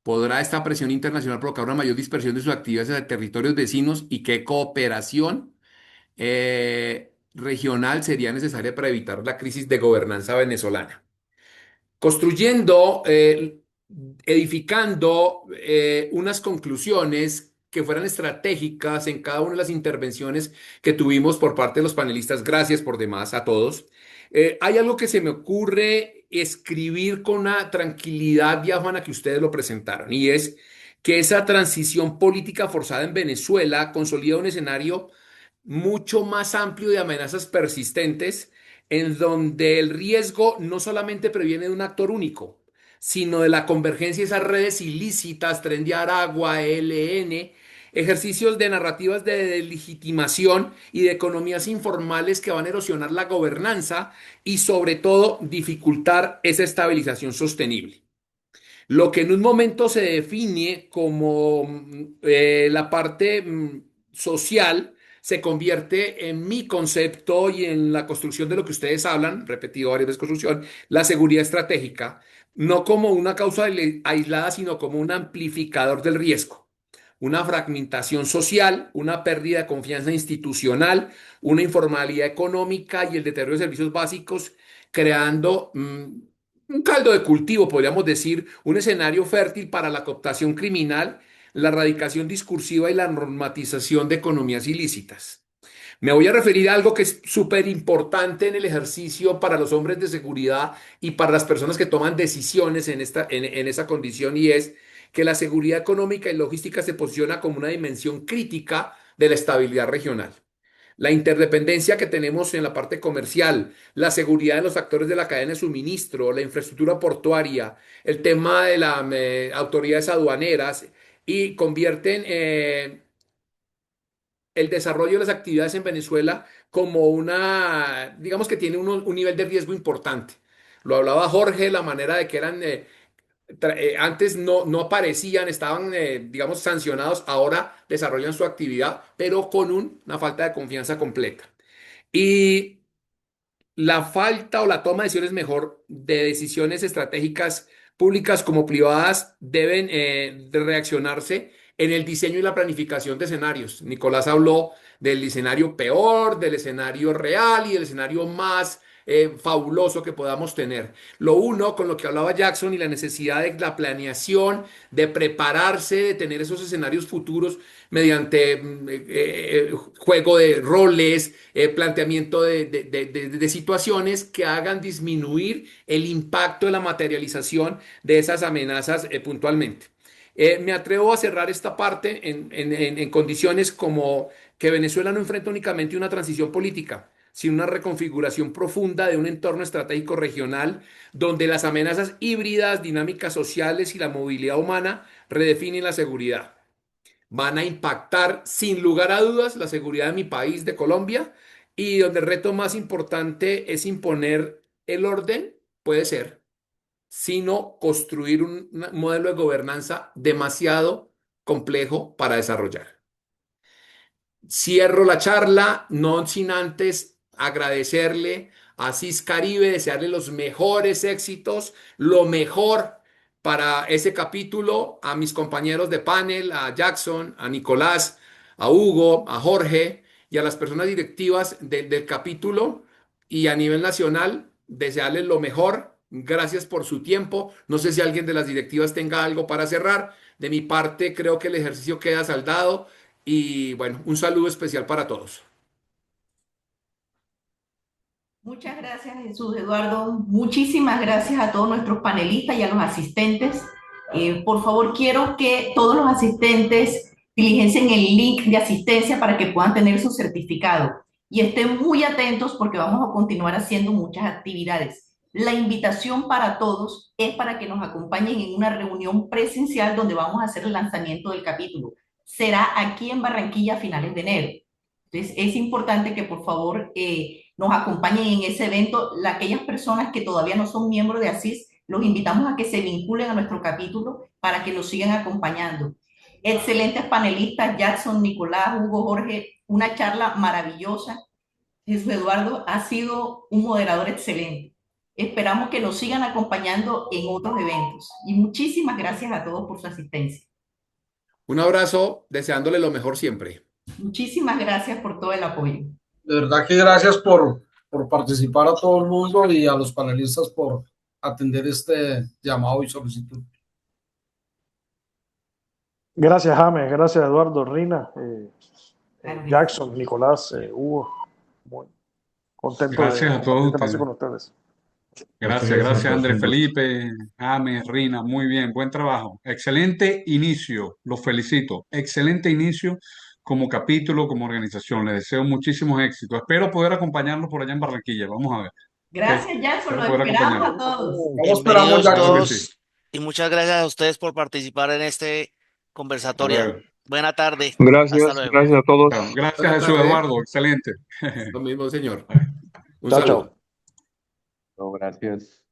B: ¿Podrá esta presión internacional provocar una mayor dispersión de sus actividades a territorios vecinos, y qué cooperación regional sería necesaria para evitar la crisis de gobernanza venezolana? Construyendo, edificando unas conclusiones que fueran estratégicas en cada una de las intervenciones que tuvimos por parte de los panelistas. Gracias por demás a todos. Hay algo que se me ocurre escribir con una tranquilidad diáfana que ustedes lo presentaron, y es que esa transición política forzada en Venezuela consolida un escenario mucho más amplio de amenazas persistentes, en donde el riesgo no solamente previene de un actor único, sino de la convergencia de esas redes ilícitas, Tren de Aragua, ELN, ejercicios de narrativas de legitimación y de economías informales que van a erosionar la gobernanza y sobre todo dificultar esa estabilización sostenible. Lo que en un momento se define como la parte social se convierte en mi concepto y en la construcción de lo que ustedes hablan, repetido varias veces construcción, la seguridad estratégica, no como una causa aislada, sino como un amplificador del riesgo. Una fragmentación social, una pérdida de confianza institucional, una informalidad económica y el deterioro de servicios básicos, creando un caldo de cultivo, podríamos decir, un escenario fértil para la cooptación criminal, la erradicación discursiva y la normatización de economías ilícitas. Me voy a referir a algo que es súper importante en el ejercicio para los hombres de seguridad y para las personas que toman decisiones en esa condición, y es que la seguridad económica y logística se posiciona como una dimensión crítica de la estabilidad regional. La interdependencia que tenemos en la parte comercial, la seguridad de los actores de la cadena de suministro, la infraestructura portuaria, el tema de las autoridades aduaneras, y convierten el desarrollo de las actividades en Venezuela como una, digamos que tiene un nivel de riesgo importante. Lo hablaba Jorge, la manera de que eran antes no aparecían, estaban, digamos, sancionados, ahora desarrollan su actividad, pero con una falta de confianza completa. Y la falta o la toma de decisiones mejor de decisiones estratégicas públicas como privadas deben de reaccionarse en el diseño y la planificación de escenarios. Nicolás habló del escenario peor, del escenario real y del escenario más fabuloso que podamos tener. Lo uno, con lo que hablaba Jackson, y la necesidad de la planeación, de prepararse, de tener esos escenarios futuros mediante juego de roles, planteamiento de situaciones que hagan disminuir el impacto de la materialización de esas amenazas puntualmente. Me atrevo a cerrar esta parte en condiciones como que Venezuela no enfrenta únicamente una transición política, sino una reconfiguración profunda de un entorno estratégico regional donde las amenazas híbridas, dinámicas sociales y la movilidad humana redefinen la seguridad. Van a impactar sin lugar a dudas la seguridad de mi país, de Colombia, y donde el reto más importante es imponer el orden, puede ser, sino construir un modelo de gobernanza demasiado complejo para desarrollar. Cierro la charla, no sin antes agradecerle a CIS Caribe, desearle los mejores éxitos, lo mejor para ese capítulo, a mis compañeros de panel, a Jackson, a Nicolás, a Hugo, a Jorge y a las personas directivas del capítulo, y a nivel nacional, desearles lo mejor. Gracias por su tiempo. No sé si alguien de las directivas tenga algo para cerrar. De mi parte, creo que el ejercicio queda saldado. Y bueno, un saludo especial para todos.
K: Muchas gracias, Jesús Eduardo. Muchísimas gracias a todos nuestros panelistas y a los asistentes. Por favor, quiero que todos los asistentes diligencien el link de asistencia para que puedan tener su certificado. Y estén muy atentos porque vamos a continuar haciendo muchas actividades. La invitación para todos es para que nos acompañen en una reunión presencial donde vamos a hacer el lanzamiento del capítulo. Será aquí en Barranquilla a finales de enero. Entonces, es importante que por favor nos acompañen en ese evento. Aquellas personas que todavía no son miembros de ASIS, los invitamos a que se vinculen a nuestro capítulo para que nos sigan acompañando. Excelentes panelistas, Jackson, Nicolás, Hugo, Jorge, una charla maravillosa. Jesús Eduardo ha sido un moderador excelente. Esperamos que nos sigan acompañando en otros eventos. Y muchísimas gracias a todos por su asistencia.
B: Un abrazo, deseándole lo mejor siempre.
K: Muchísimas gracias por todo el apoyo.
C: De verdad que gracias por participar a todo el mundo y a los panelistas por atender este llamado y solicitud.
E: Gracias, James. Gracias, Eduardo, Rina, Jackson, Nicolás, Hugo. Bueno. Contento
F: Gracias
E: de
F: a todos
E: compartir este espacio
F: ustedes.
E: con ustedes.
F: Gracias,
H: a
F: gracias
H: todos,
F: Andrés
H: un gusto.
F: Felipe, James, Rina, muy bien, buen trabajo. Excelente inicio, los felicito. Excelente inicio como capítulo, como organización. Les deseo muchísimos éxitos. Espero poder acompañarlos por allá en Barranquilla. Vamos a ver. ¿Ok?
K: Gracias, Jackson.
F: Espero
K: Los
F: poder
K: esperamos
F: acompañarlos.
K: a todos.
C: Todos esperamos,
A: Bienvenidos
F: Claro que
C: Jackson.
F: sí.
A: todos y muchas gracias a ustedes por participar en este
F: Hasta
A: conversatoria.
F: luego.
A: Buena tarde. Hasta
L: Gracias,
A: luego.
L: gracias a todos.
F: Bueno, gracias
B: Buena
F: Jesús
B: tarde.
F: Eduardo, excelente.
B: Lo mismo, señor.
F: Bye.
B: Un
E: Chao,
B: saludo.
E: chao.
L: No, gracias.